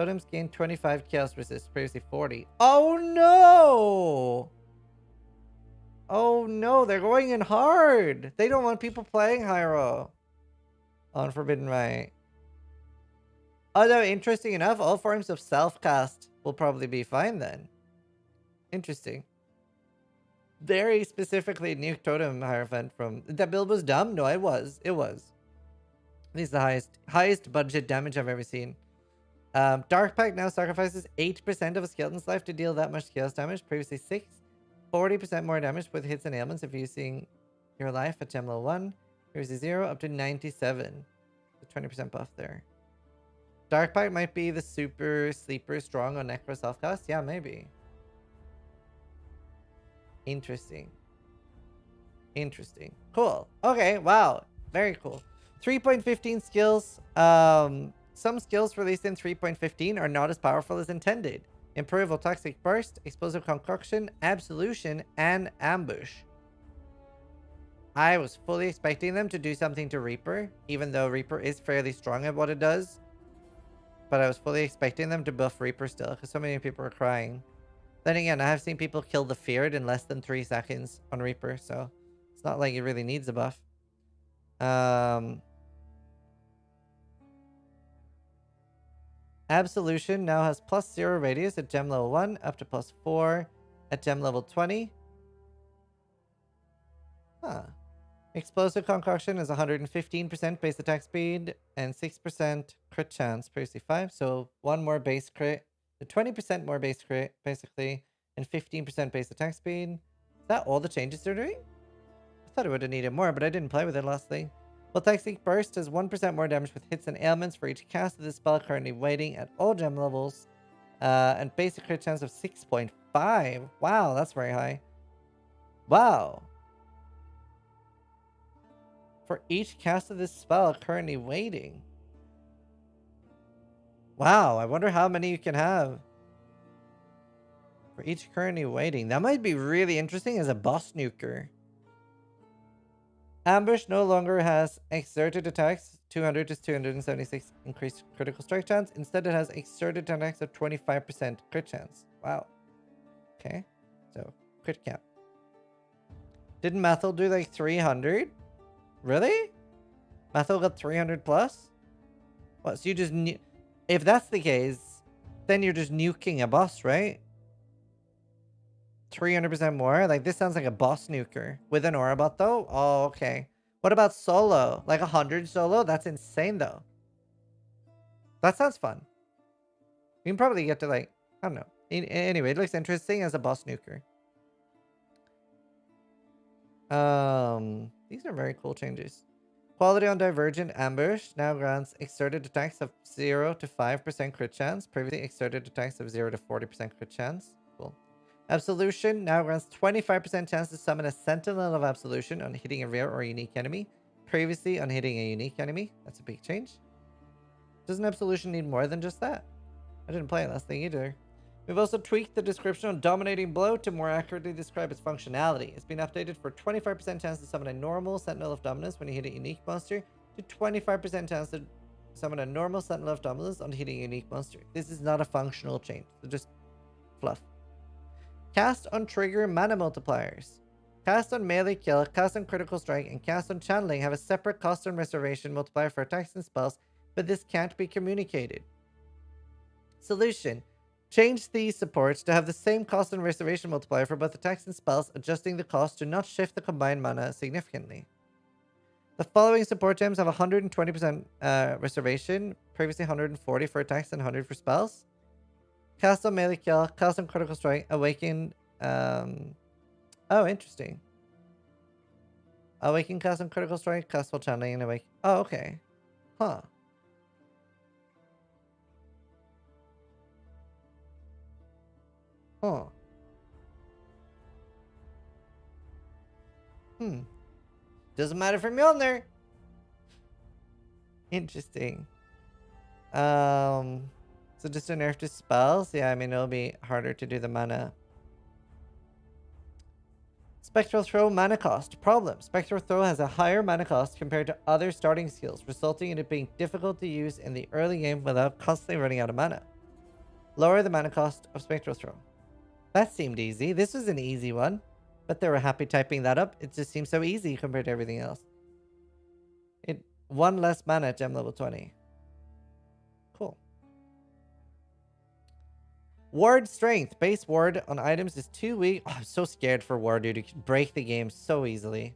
Totems gain 25 chaos resist, previously 40. Oh no! Oh no, they're going in hard! They don't want people playing Hyro on Forbidden Right. Although, interesting enough, all forms of self-cast will probably be fine then. Interesting. Very specifically nuke Totem Hierophant from... That build was dumb? No, it was. It was. This is the highest budget damage I've ever seen. Dark Pact now sacrifices 8% of a skeleton's life to deal that much chaos damage. Previously 6. 40% more damage with hits and ailments if using your life at gem level 1. Previously 0 up to 97. So 20% buff there. Dark Pact might be the super sleeper strong on Necro self-cast. Yeah, maybe. Interesting. Interesting. Cool. Okay, wow. Very cool. 3.15 skills. Some skills released in 3.15 are not as powerful as intended. Improve Toxic Burst, Explosive Concoction, Absolution, and Ambush. I was fully expecting them to do something to Reaper, even though Reaper is fairly strong at what it does. But I was fully expecting them to buff Reaper still, because so many people are crying. Then again, I have seen people kill the Feared in less than 3 seconds on Reaper, so it's not like it really needs a buff. Absolution now has +0 radius at gem level 1, up to +4 at gem level 20. Huh. Explosive Concoction is 115% base attack speed and 6% crit chance, previously 5. So 1 more base crit, 20% more base crit, basically, and 15% base attack speed. Is that all the changes they're doing? I thought it would have needed more, but I didn't play with it lastly. Toxic Burst does 1% more damage with hits and ailments for each cast of the spell currently waiting at all gem levels. And basic crit chance of 6.5. Wow, that's very high. Wow. For each cast of this spell currently waiting. Wow, I wonder how many you can have. For each currently waiting. That might be really interesting as a boss nuker. Ambush no longer has exerted attacks, 200 to 276 increased critical strike chance. Instead, it has exerted attacks of 25% crit chance. Wow. Okay. So, crit cap. Didn't Mathil do like 300? Really? Mathil got 300 plus? What, so you just... If that's the case, then you're just nuking a boss, right? 300% more? Like, this sounds like a boss nuker. With an aura bot, though? Oh, okay. What about solo? Like 100 solo? That's insane, though. That sounds fun. You can probably get to, like... I don't know. Anyway, it looks interesting as a boss nuker. These are very cool changes. Quality on Divergent Ambush now grants exerted attacks of 0 to 5% crit chance. Previously, exerted attacks of 0 to 40% crit chance. Cool. Absolution now grants 25% chance to summon a Sentinel of Absolution on hitting a rare or unique enemy. Previously, on hitting a unique enemy. That's a big change. Doesn't Absolution need more than just that? I didn't play it last thing either. We've also tweaked the description on Dominating Blow to more accurately describe its functionality. It's been updated for 25% chance to summon a normal Sentinel of Dominance when you hit a unique monster, to 25% chance to summon a normal Sentinel of Dominance on hitting a unique monster. This is not a functional change. They're just fluff. Cast on Trigger Mana Multipliers. Cast on Melee Kill, Cast on Critical Strike, and Cast on Channeling have a separate cost and restoration multiplier for attacks and spells, but this can't be communicated. Solution. Change these supports to have the same cost and restoration multiplier for both attacks and spells, adjusting the cost to not shift the combined mana significantly. The following support gems have 120% restoration, previously 140 for attacks and 100 for spells. Cast on Melee Kill, Cast on Critical Strike, Awaken... Oh, interesting. Awaken, Cast on Critical Strike, Cast while Channeling, and Awaken... Oh, okay. Huh. Huh. Doesn't matter for Mjolnir. Interesting. So just a nerf to spells? Yeah, I mean, it'll be harder to do the mana. Spectral Throw mana cost. Problem. Spectral Throw has a higher mana cost compared to other starting skills, resulting in it being difficult to use in the early game without constantly running out of mana. Lower the mana cost of Spectral Throw. That seemed easy. This was an easy one. But they were happy typing that up. It just seems so easy compared to everything else. It 1 less mana at gem level 20. Cool. Ward Strength. Base ward on items is 2 weak. Oh, I'm so scared for ward, dude. You can break the game so easily.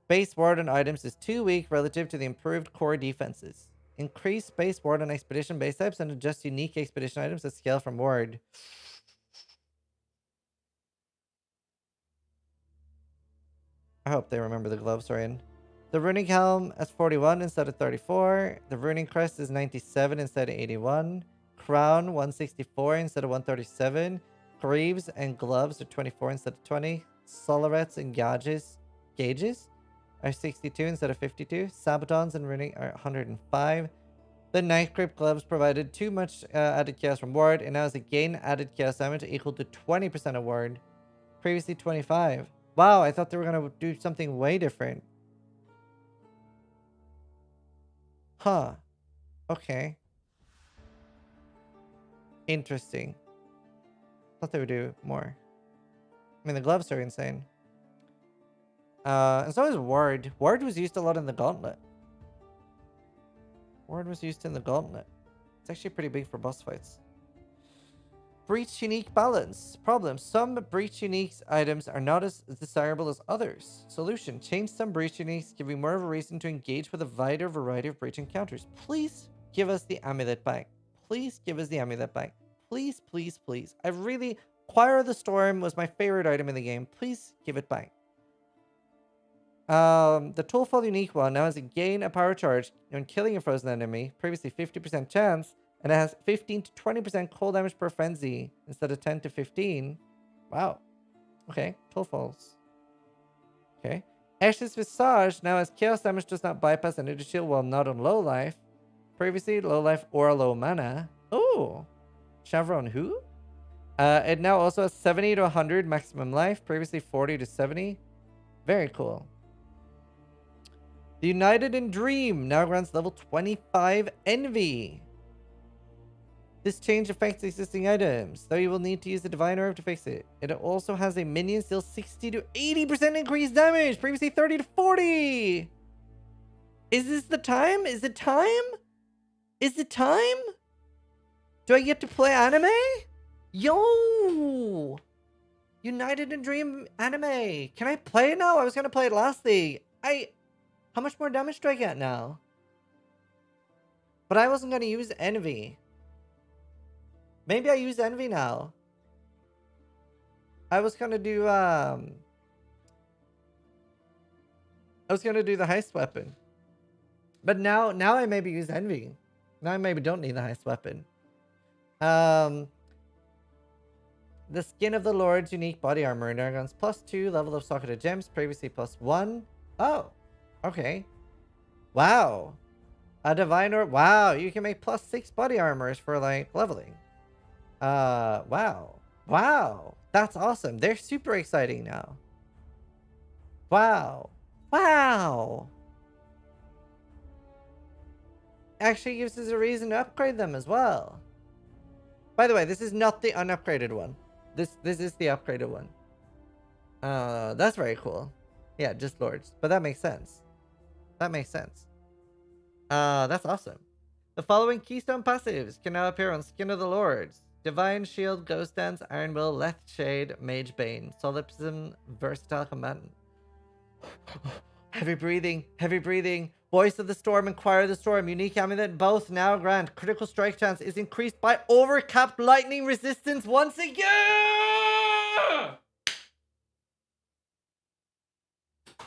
Base ward on items is 2 weak relative to the improved core defenses. Increase base ward on expedition base types and adjust unique expedition items that scale from ward. I hope they remember the gloves are in. The Runing Helm is 41 instead of 34. The Runing Crest is 97 instead of 81. Crown 164 instead of 137. Greaves and gloves are 24 instead of 20. Solarets and gauges are 62 instead of 52. Sabatons and Runing are 105. The Night Grip gloves provided too much added chaos from ward, and now has a gain added chaos damage equal to 20% of ward. Previously 25. Wow, I thought they were going to do something way different. Huh. Okay. Interesting. Thought they would do more. I mean, the gloves are insane. And so is Ward. Ward was used a lot in the Gauntlet. Ward was used in the Gauntlet. It's actually pretty big for boss fights. Breach unique balance. Problem. Some breach uniques items are not as desirable as others. Solution. Change some breach uniques, giving more of a reason to engage with a wider variety of breach encounters. Please give us the amulet back. Please give us the amulet back. Please, please, please. I really... Choir of the Storm was my favorite item in the game. Please give it back. The Toolful unique one now has a gain a power charge when killing a frozen enemy. Previously 50% chance. And it has 15 to 20% cold damage per frenzy instead of 10 to 15. Wow. Okay. Toolfuls. Okay. Ash's Visage now has chaos damage does not bypass energy shield while not on low life. Previously low life or low mana. Oh. Chevron who? It now also has 70 to 100 maximum life. Previously 40 to 70. Very cool. The United in Dream now grants level 25 Envy. This change affects existing items, though you will need to use the Divine Orb to fix it. It also has a minion deal 60 to 80% increased damage, previously 30 to 40. Is this the time? Is it time? Is it time? Do I get to play anime? Yo! United in Dream anime. Can I play it now? I was going to play it last league. How much more damage do I get now? But I wasn't going to use Envy. Maybe I use Envy now. I was gonna do I was gonna do the heist weapon. But now I maybe use Envy. Now I maybe don't need the heist weapon. The Skin of the Lord's unique body armor now grants +2 level of socketed gems, previously +1. Oh, okay. Wow. A divine orb. Wow, you can make +6 body armors for like leveling. Wow. Wow. That's awesome. They're super exciting now. Wow. Wow. Actually gives us a reason to upgrade them as well. By the way, this is not the unupgraded one. This is the upgraded one. That's very cool. Yeah, just Lords. But that makes sense. That makes sense. That's awesome. The following Keystone Passives can now appear on Skin of the Lords. Divine Shield, Ghost Dance, Iron Will, Leth Shade, Mage Bane, Solipsism, Versatile Combatant. Heavy breathing, heavy breathing. Voice of the Storm and Choir of the Storm. Unique amulet, both now grant. Critical strike chance is increased by overcapped lightning resistance once again!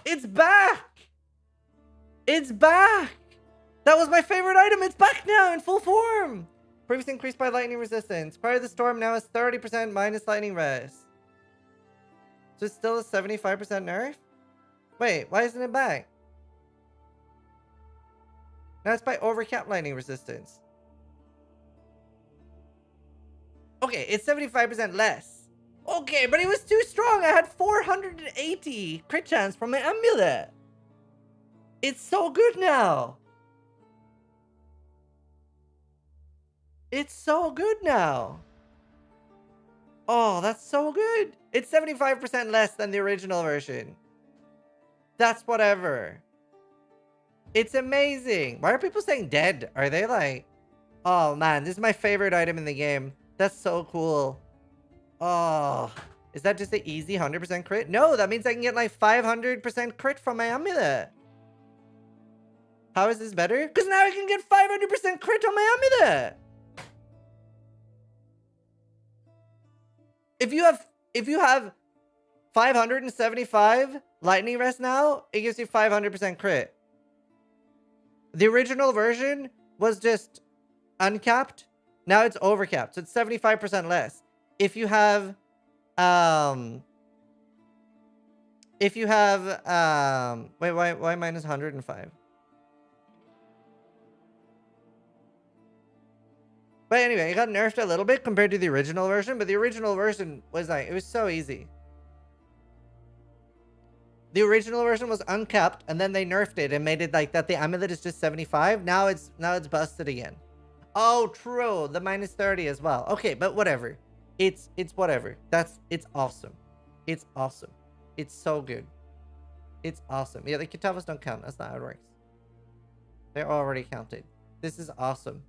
It's back! It's back! That was my favorite item. It's back now in full form! Previously increased by lightning resistance. Choir of the Storm now has 30% minus lightning res. So it's still a 75% nerf? Wait, why isn't it back? Now it's by overcap lightning resistance. Okay, it's 75% less. Okay, but it was too strong. I had 480 crit chance from my amulet. It's so good now. It's so good now. Oh, that's so good. It's 75% less than the original version. That's whatever. It's amazing. Why are people saying dead? Are they like... Oh, man. This is my favorite item in the game. That's so cool. Oh. Is that just an easy 100% crit? No, that means I can get like 500% crit from my amulet. How is this better? Because now I can get 500% crit on my amulet. If you have 575 lightning rest now, it gives you 500% crit. The original version was just uncapped. Now it's overcapped, so it's 75% less. If you have wait, why minus 105? But anyway, it got nerfed a little bit compared to the original version, but the original version was like, it was so easy. The original version was uncapped, and then they nerfed it and made it like that the amulet is just 75. Now it's busted again. Oh, true. The minus 30 as well. Okay, but whatever. It's whatever. It's awesome. It's awesome. It's so good. It's awesome. Yeah, the Kitavas don't count. That's not how it works. They're already counted. This is awesome.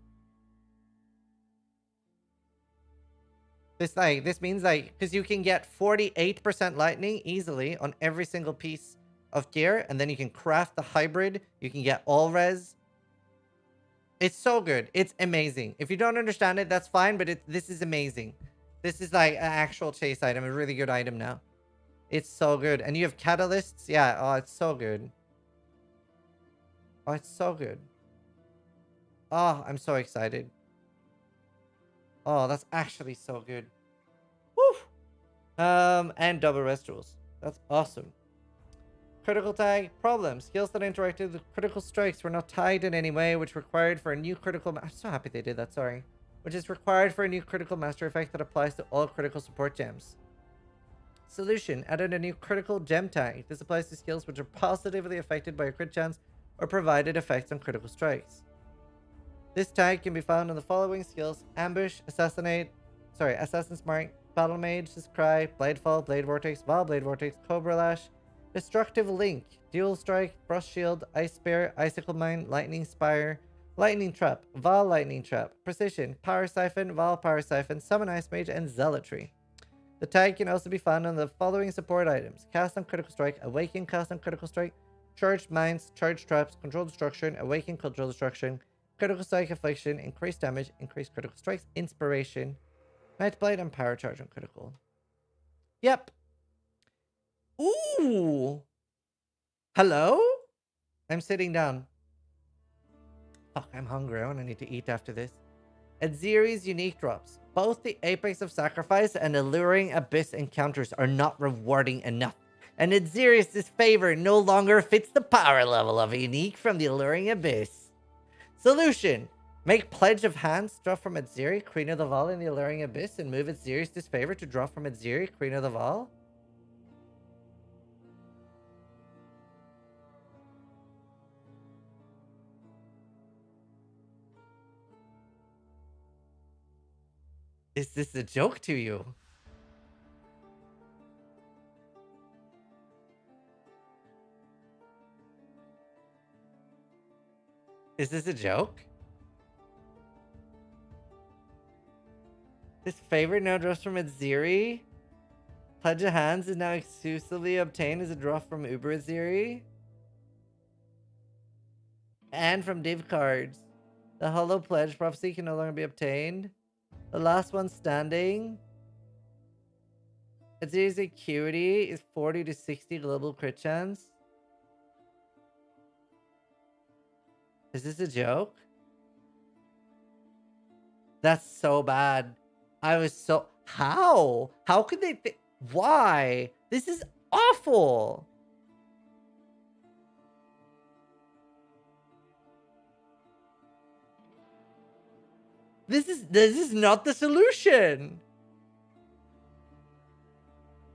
This means like, because you can get 48% lightning easily on every single piece of gear, and then you can craft the hybrid. You can get all res. It's so good. It's amazing. If you don't understand it, that's fine, but this is amazing. This is like an actual chase item, a really good item now. It's so good. And you have catalysts. Yeah, oh, it's so good. Oh, it's so good. Oh, I'm so excited. Oh, that's actually so good. Woo! And double rest rules. That's awesome. Critical tag. Problem. Skills that interacted with critical strikes were not tied in any way, which required for a new critical... I'm so happy they did that, sorry. Which is required for a new critical master effect that applies to all critical support gems. Solution. Added a new critical gem tag. This applies to skills which are positively affected by a crit chance or provided effects on critical strikes. This tag can be found on the following skills: Ambush, Assassin's Mark, Battle Mage, Cry, Bladefall, Blade Vortex, Val Blade Vortex, Cobra Lash, Destructive Link, Dual Strike, Frost Shield, Ice Spear, Icicle Mine, Lightning Spire, Lightning Trap, Val Lightning Trap, Precision, Power Siphon, Val Power Siphon, Summon Ice Mage, and Zealotry. The tag can also be found on the following support items: Cast on Critical Strike, Awaken Cast on Critical Strike, Charged Mines, Charged Traps, Control Destruction, Awaken Control Destruction, Critical Strike Affliction, Increased Damage, Increased Critical Strikes, Inspiration, Night Blight, and Power Charge on Critical. Yep. Ooh. Hello? I'm sitting down. Fuck, I'm hungry. I need to eat after this. Adziri's unique drops. Both the Apex of Sacrifice and Alluring Abyss encounters are not rewarding enough. And Adziri's disfavor no longer fits the power level of a unique from the Alluring Abyss. Solution. Make Pledge of Hands, draw from Adziri, Queen of the Val in the Alluring Abyss, and move Adziri's disfavor to draw from Adziri, Queen of the Val. Is this a joke to you? Is this a joke? This favor now draws from Adziri. Pledge of Hands is now exclusively obtained as a draw from Uber Adziri. And from div cards. The Hollow Pledge Prophecy can no longer be obtained. The last one standing. Adziri's acuity is 40 to 60 global crit chance. Is this a joke? That's so bad. I was so... How? How could they... Why? This is awful. This is not the solution.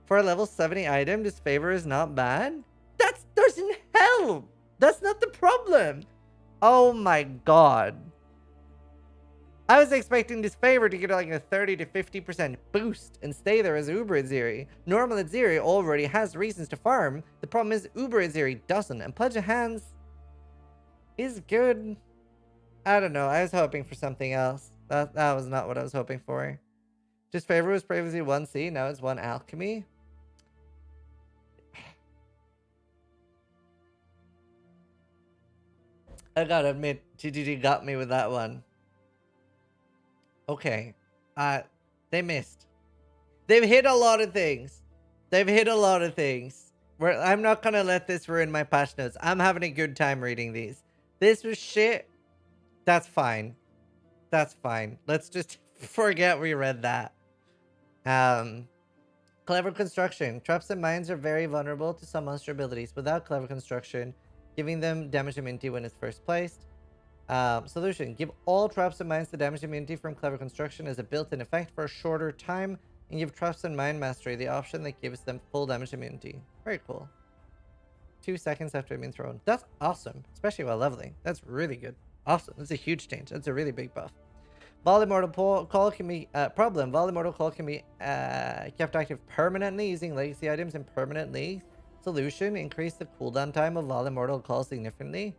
For a level 70 item, this favor is not bad. That doesn't help. That's not the problem. Oh my god. I was expecting this favor to get like a 30 to 50% boost and stay there as Uber Aziri. Normal Aziri already has reasons to farm. The problem is Uber Aziri doesn't, and Pledge of Hands is good. I don't know. I was hoping for something else. That was not what I was hoping for. Just favor was previously 1C, now it's 1 Alchemy. I gotta admit, GGG got me with that one. Okay. They missed. They've hit a lot of things. I'm not gonna let this ruin my patch notes. I'm having a good time reading these. This was shit. That's fine. Let's just forget we read that. Clever Construction. Traps and mines are very vulnerable to some monster abilities. Without Clever Construction, giving them damage immunity when it's first placed. Solution. Give all traps and mines the damage immunity from Clever Construction as a built-in effect for a shorter time, and give traps and mine mastery the option that gives them full damage immunity. Very cool. 2 seconds after being thrown. That's awesome, especially while leveling. That's really good. Awesome. That's a huge change. That's a really big buff. Volley Mortal Call can be problem. Volley Mortal Call can be kept active permanently using legacy items in permanent leagues. Solution. Increase the cooldown time of Volley Mortal Call significantly.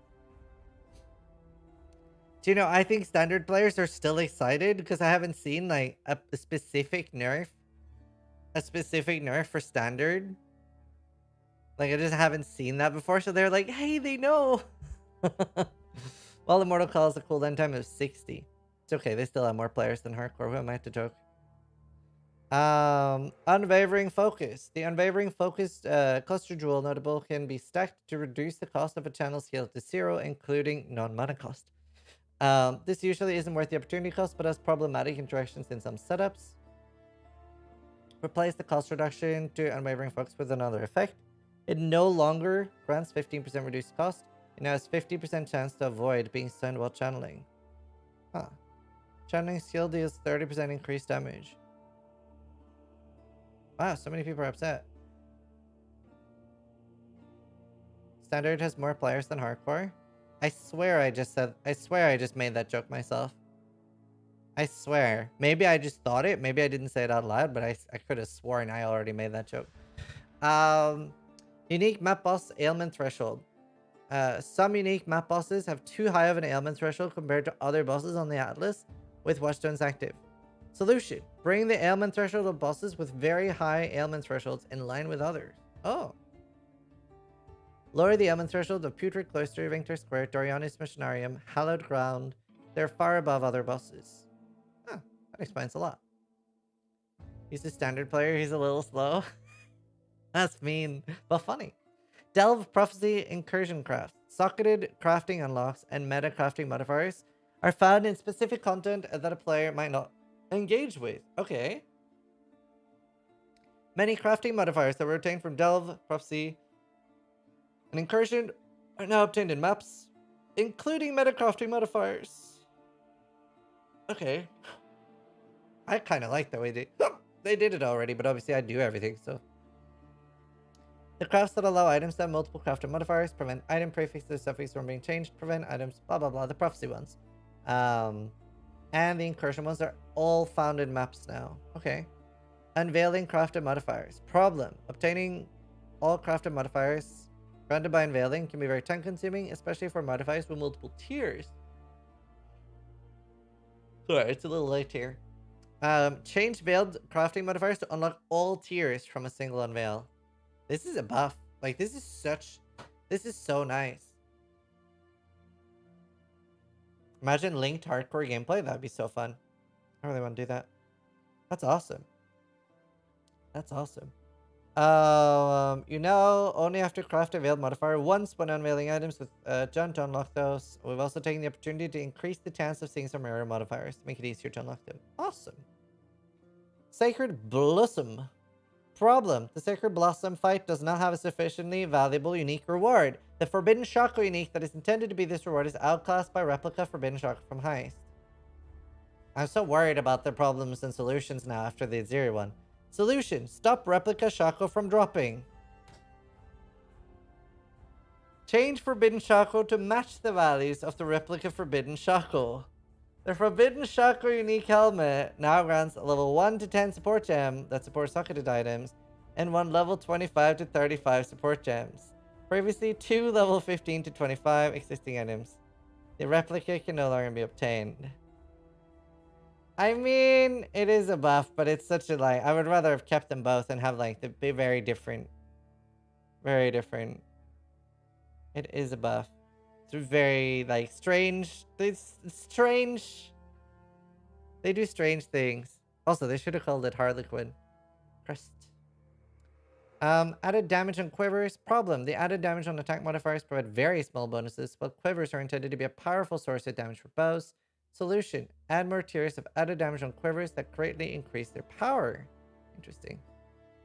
Do you know, I think standard players are still excited because I haven't seen like a specific nerf. A specific nerf for standard. Like I just haven't seen that before, so they're like, hey, they know. While the Mortal Call has a cooldown time of 60. It's okay, they still have more players than hardcore. Who am I to joke? Unwavering Focus. The Unwavering Focus cluster jewel notable can be stacked to reduce the cost of a channel skill to 0, including non-mana cost. This usually isn't worth the opportunity cost, but has problematic interactions in some setups. Replace the cost reduction to Unwavering Focus with another effect. It no longer grants 15% reduced cost. It now has 50% chance to avoid being stunned while channeling. Huh. Channeling skill deals 30% increased damage. Wow, so many people are upset. Standard has more players than hardcore. I swear I just made that joke myself. I swear. Maybe I just thought it. Maybe I didn't say it out loud, but I could have sworn I already made that joke. Unique map boss ailment threshold. Some unique map bosses have too high of an ailment threshold compared to other bosses on the Atlas with Watchstones active. Solution. Bring the ailment threshold of bosses with very high ailment thresholds in line with others. Oh. Lower the ailment threshold of Putrid Cloister, Vinctor Square, Dorianis Missionarium, Hallowed Ground. They're far above other bosses. Huh, that explains a lot. He's a standard player, he's a little slow. That's mean, but funny. Delve Prophecy Incursion Craft. Socketed crafting unlocks and meta crafting modifiers are found in specific content that a player might not engage with. Okay. Many crafting modifiers that were obtained from Delve, Prophecy, and Incursion are now obtained in maps, including meta crafting modifiers. Okay. I kind of like the way they did it already, but obviously I do everything, so. The crafts that allow items to have multiple crafted modifiers, prevent item prefixes or suffixes from being changed, prevent items, blah, blah, blah, the prophecy ones. And the incursion ones are all found in maps now. Okay. Unveiling crafted modifiers. Problem. Obtaining all crafted modifiers granted by Unveiling can be very time consuming, especially for modifiers with multiple tiers. Sorry, it's a little late here. Change veiled crafting modifiers to unlock all tiers from a single unveil. This is a buff. Like, this is so nice. Imagine linked hardcore gameplay. That'd be so fun. I really want to do that. That's awesome. That's awesome. You know, only have to craft a veiled modifier once when unveiling items with John to unlock those. We've also taken the opportunity to increase the chance of seeing some rare modifiers to make it easier to unlock them. Awesome. Sacred Blossom. Problem. The Sacred Blossom fight does not have a sufficiently valuable unique reward. The Forbidden Shackle unique that is intended to be this reward is outclassed by replica Forbidden Shackle from Heist. I'm so worried about the problems and solutions now after the Aziri one. Solution. Stop replica Shackle from dropping. Change Forbidden Shackle to match the values of the replica Forbidden Shackle. The Forbidden Chakra unique helmet now grants a level 1 to 10 support gem that supports socketed items, and one level 25 to 35 support gems. Previously, 2 level 15 to 25 existing items. The replica can no longer be obtained. I mean, it is a buff, but it's such a like. I would rather have kept them both and have like the be very different. Very different. It is a buff. It's very like strange. It's strange. They do strange things. Also, they should have called it Harlequin. Crest. Added damage on quivers. Problem. The added damage on attack modifiers provide very small bonuses, but quivers are intended to be a powerful source of damage for bows. Solution. Add more tiers of added damage on quivers that greatly increase their power. Interesting.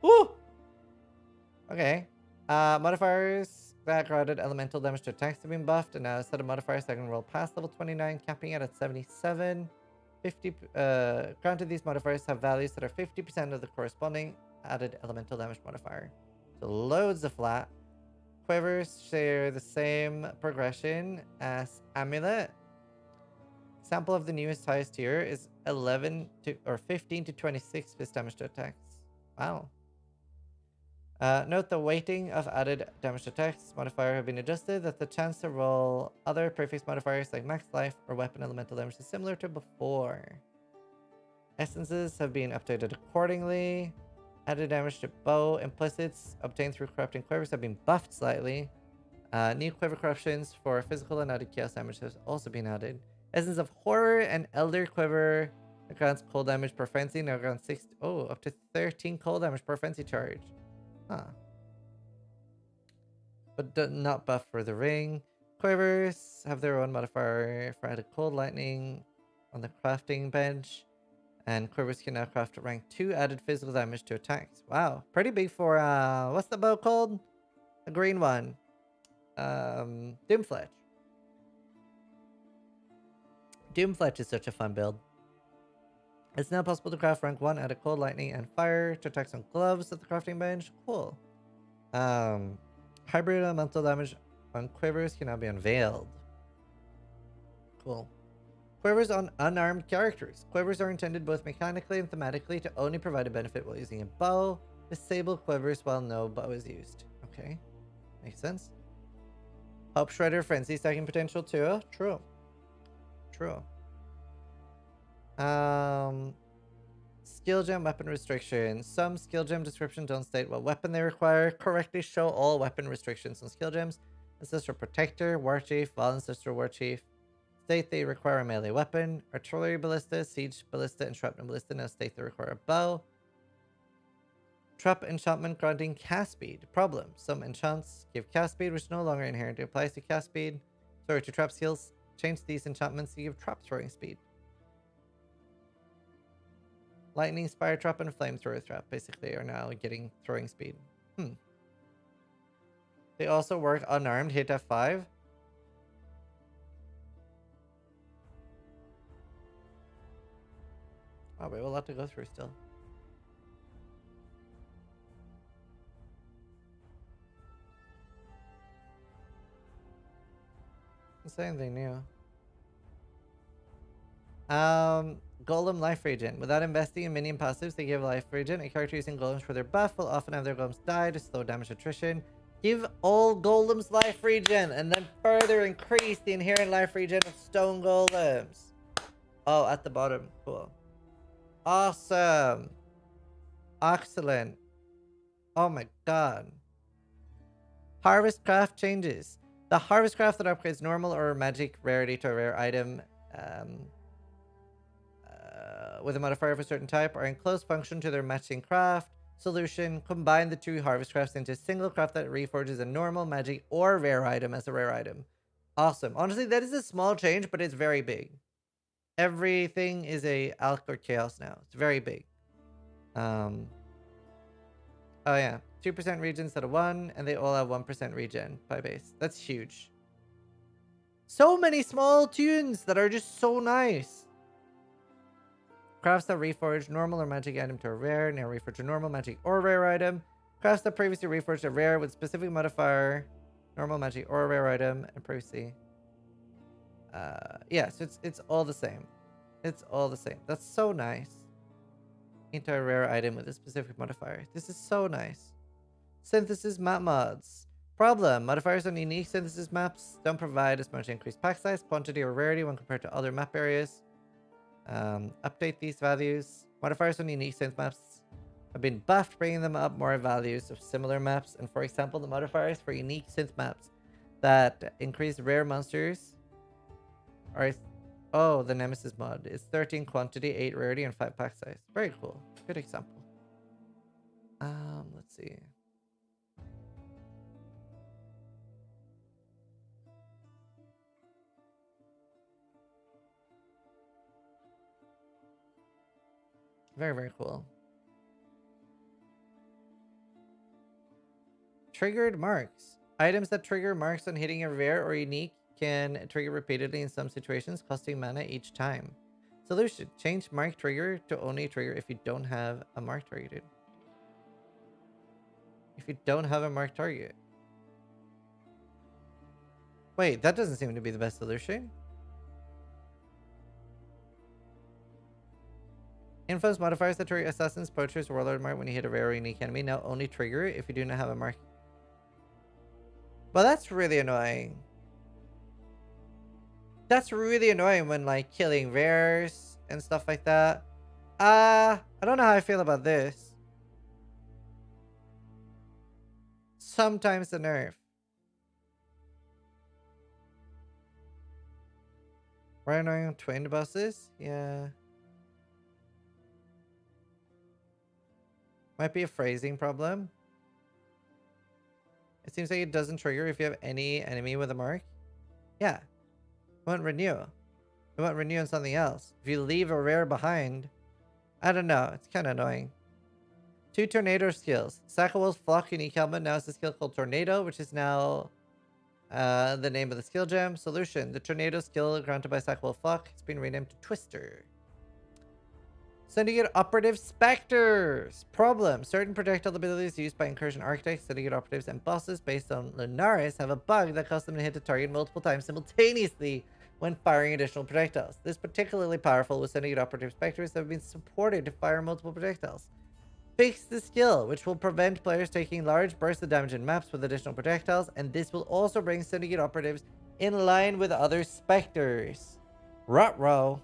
Woo! Okay. Modifiers that granted elemental damage to attacks have been buffed, and now a set of modifiers that can roll past level 29, capping it at 77. Granted, these modifiers have values that are 50% of the corresponding added elemental damage modifier. So loads of flat. Quivers share the same progression as Amulet. Sample of the newest highest tier is 11 to or 15 to 26 fist damage to attacks. Wow. Note the weighting of added damage to attacks modifier have been adjusted, that the chance to roll other prefix modifiers like max life or weapon elemental damage is similar to before. Essences have been updated accordingly. Added damage to bow implicits obtained through corrupting quivers have been buffed slightly. New quiver corruptions for physical and added chaos damage has also been added. Essence of Horror and Elder Quiver that grants cold damage per frenzy now grants up to 13 cold damage per frenzy charge. Huh. But not buff for the ring. Quivers have their own modifier for added cold lightning on the crafting bench. And quivers can now craft rank 2 added physical damage to attacks. Wow. Pretty big for, what's the bow called? A green one. Doomfletch. Doomfletch is such a fun build. It's now possible to craft rank 1 added cold lightning and fire to attacks on gloves at the crafting bench. Cool. Hybrid elemental damage on quivers can now be unveiled. Cool. Quivers on unarmed characters. Quivers are intended both mechanically and thematically to only provide a benefit while using a bow. Disable quivers while no bow is used. Okay. Makes sense. Hope Shredder Frenzy stacking potential too. True. True. Skill gem weapon restrictions. Some skill gem descriptions don't state what weapon they require. Correctly show all weapon restrictions on skill gems. Ancestral Protector, War Chief, Wild Ancestral War Chief. State they require a melee weapon. Artillery Ballista, Siege Ballista, and Shrapnel Ballista now state they require a bow. Trap enchantment granting cast speed. Problem. Some enchants give cast speed, which no longer inherently applies to cast speed. To trap skills. Change these enchantments to give trap throwing speed. Lightning, Spire Trap, and Flamethrower Trap basically are now getting throwing speed. They also work unarmed, hit F5. Oh, we have a lot to go through still. Let's say anything new. Golem life regen. Without investing in minion passives, they give life regen. A character using golems for their buff will often have their golems die to slow damage attrition. Give all golems life regen and then further increase the inherent life regen of stone golems. Oh, at the bottom. Cool. Awesome. Excellent. Oh my god. Harvest craft changes. The harvest craft that upgrades normal or magic rarity to a rare item with a modifier of a certain type are in close function to their matching craft. Solution. Combine the two harvest crafts into a single craft that reforges a normal, magic, or rare item as a rare item. Awesome. Honestly, that is a small change, but it's very big. Everything is a Alk or Chaos now. It's very big. Oh yeah. 2% regen instead of 1, and they all have 1% regen by base. That's huge. So many small tunes that are just so nice. Crafts that reforge normal or magic item to a rare, now reforge a normal, magic, or rare item. Crafts that previously reforged a rare with specific modifier, normal, magic, or rare item, and previously. Yeah, so it's all the same. It's all the same. That's so nice. Entire rare item with a specific modifier. This is so nice. Synthesis map mods. Problem. Modifiers on unique synthesis maps don't provide as much increased pack size, quantity, or rarity when compared to other map areas. Update these values. Modifiers on unique synth maps have been buffed, bringing them up more values of similar maps. And for example, the modifiers for unique synth maps that increase rare monsters are... Oh, the Nemesis mod. It's 13 quantity, 8 rarity, and 5 pack size. Very cool. Good example. Let's see. Very, very cool. Triggered marks. Items that trigger marks on hitting a rare or unique can trigger repeatedly in some situations, costing mana each time. Solution. Change mark trigger to only trigger if you don't have a mark targeted. If you don't have a mark target. Wait, that doesn't seem to be the best solution. Influence modifiers that trigger Assassins, Poachers, Warlord mark when you hit a rare or unique enemy now only trigger if you do not have a mark. Well, that's really annoying. That's really annoying when, like, killing rares and stuff like that. I don't know how I feel about this. Sometimes the nerf. Right, annoying twin bosses? Yeah. Might be a phrasing problem. It seems like it doesn't trigger if you have any enemy with a mark. Yeah. It won't renew. It won't renew on something else. If you leave a rare behind, I don't know. It's kind of annoying. 2 tornado skills. Sacrowolf's Flock unique element now has a skill called Tornado, which is now the name of the skill gem. Solution. The Tornado skill granted by Sacrowolf Flock has been renamed to Twister. Syndicate Operative Specters. Problem. Certain projectile abilities used by Incursion Architects, Syndicate Operatives, and bosses based on Lunaris have a bug that causes them to hit the target multiple times simultaneously when firing additional projectiles. This is particularly powerful with Syndicate Operative Specters that have been supported to fire multiple projectiles. Fix the skill, which will prevent players taking large bursts of damage in maps with additional projectiles, and this will also bring Syndicate Operatives in line with other Specters. Ruh-roh.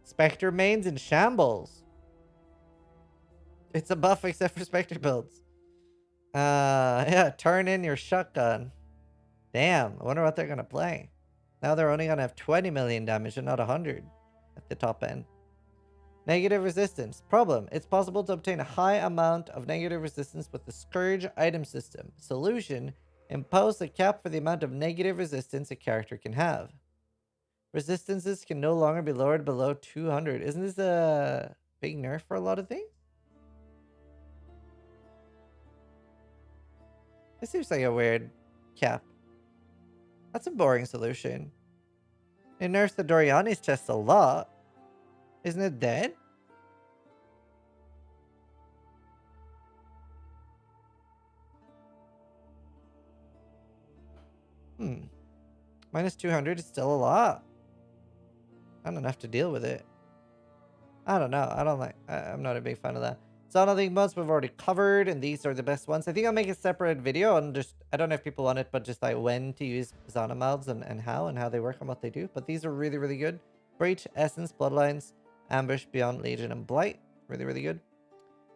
Spectre mains in shambles. It's a buff except for Spectre builds. Yeah, turn in your shotgun. Damn, I wonder what they're gonna play. Now they're only gonna have 20 million damage and not 100 at the top end. Negative resistance. Problem. It's possible to obtain a high amount of negative resistance with the Scourge item system. Solution. Impose a cap for the amount of negative resistance a character can have. Resistances can no longer be lowered below 200. Isn't this a big nerf for a lot of things? This seems like a weird cap. That's a boring solution. It nerfs the Doriani's chest a lot. Isn't it dead? Minus 200 is still a lot. Not enough to deal with it. I don't know. I'm not a big fan of that. Zana League mods we've already covered, and these are the best ones. I think I'll make a separate video on just, I don't know if people want it, but just like when to use Zana mods and how they work and what they do. But these are really, really good. Breach, Essence, Bloodlines, Ambush, Beyond, Legion, and Blight. Really, really good.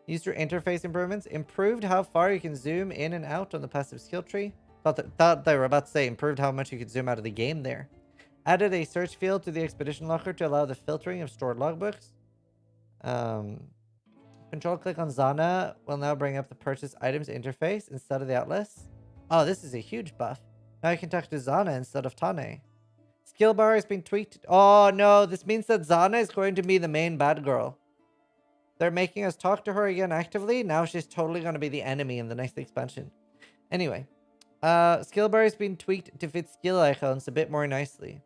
User interface improvements. Improved how far you can zoom in and out on the passive skill tree. Thought they were about to say improved how much you could zoom out of the game there. Added a search field to the expedition locker to allow the filtering of stored logbooks. Control click on Zana will now bring up the purchase items interface instead of the atlas. Oh, this is a huge buff. Now you can talk to Zana instead of Tane. Skill bar has been tweaked. Oh no, this means that Zana is going to be the main bad girl. They're making us talk to her again actively. Now she's totally going to be the enemy in the next expansion. Anyway, skill bar has been tweaked to fit skill icons a bit more nicely.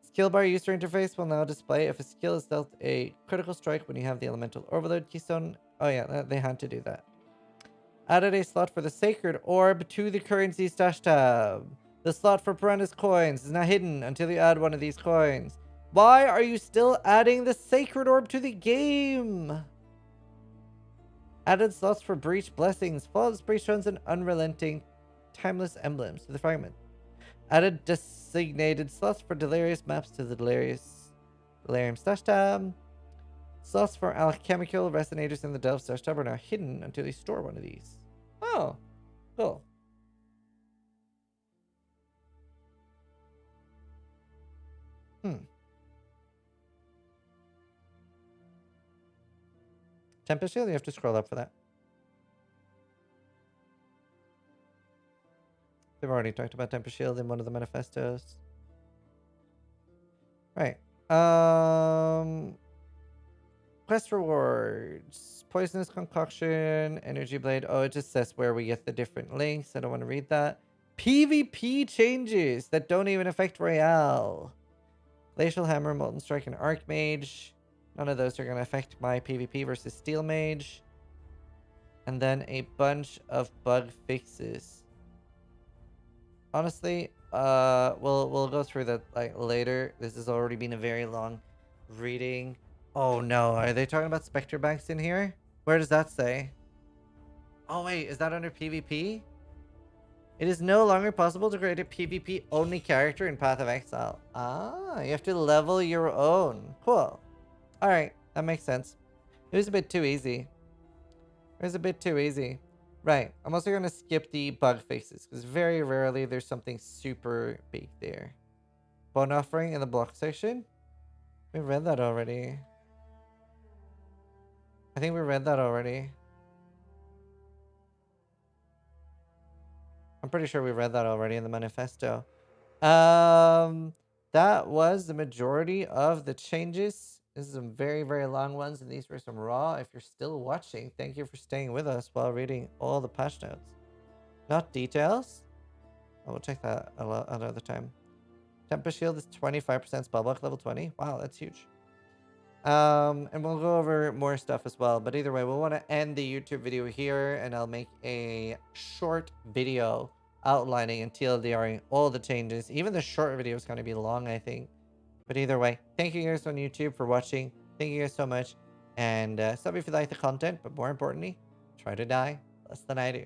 Skill bar user interface will now display if a skill is dealt a critical strike when you have the elemental overload keystone. Oh yeah, they had to do that. Added a slot for the sacred orb to the currency stash tab. The slot for Piranha's coins is now hidden until you add one of these coins. Why are you still adding the Sacred Orb to the game? Added slots for Breach Blessings, Flawless Breach Stones, and Unrelenting Timeless Emblems to the fragment. Added designated slots for Delirious maps to the Delirium stash tab. Slots for Alchemical Resonators in the Delve stash tab are now hidden until you store one of these. Oh, cool. Tempest Shield, you have to scroll up for that. They've already talked about Tempest Shield in one of the manifestos. Right. Quest rewards. Poisonous Concoction, Energy Blade. Oh, it just says where we get the different links. I don't want to read that. PvP changes that don't even affect Royale. Glacial Hammer, Molten Strike, and Archmage. None of those are going to affect my PvP versus Steel Mage. And then a bunch of bug fixes. Honestly, we'll go through that like later. This has already been a very long reading. Oh no, are they talking about Spectre banks in here? Where does that say? Oh wait, is that under PvP? It is no longer possible to create a PvP only character in Path of Exile. Ah, you have to level your own. Cool. Alright, that makes sense. It was a bit too easy. It was a bit too easy. Right, I'm also going to skip the bug fixes, because very rarely there's something super big there. Bone Offering in the block section? We read that already. I think we read that already. I'm pretty sure we read that already in the manifesto. That was the majority of the changes. This is some very, very long ones, and these were some raw. If you're still watching, thank you for staying with us while reading all the patch notes. Not details. I will check that another time. Tempest Shield is 25% spellbook level 20. Wow, that's huge. And we'll go over more stuff as well. But either way, we'll want to end the YouTube video here, and I'll make a short video outlining and TLDRing all the changes. Even the short video is going to be long, I think. But either way, thank you guys on YouTube for watching. Thank you guys so much. And sub if you like the content, but more importantly, try to die less than I do.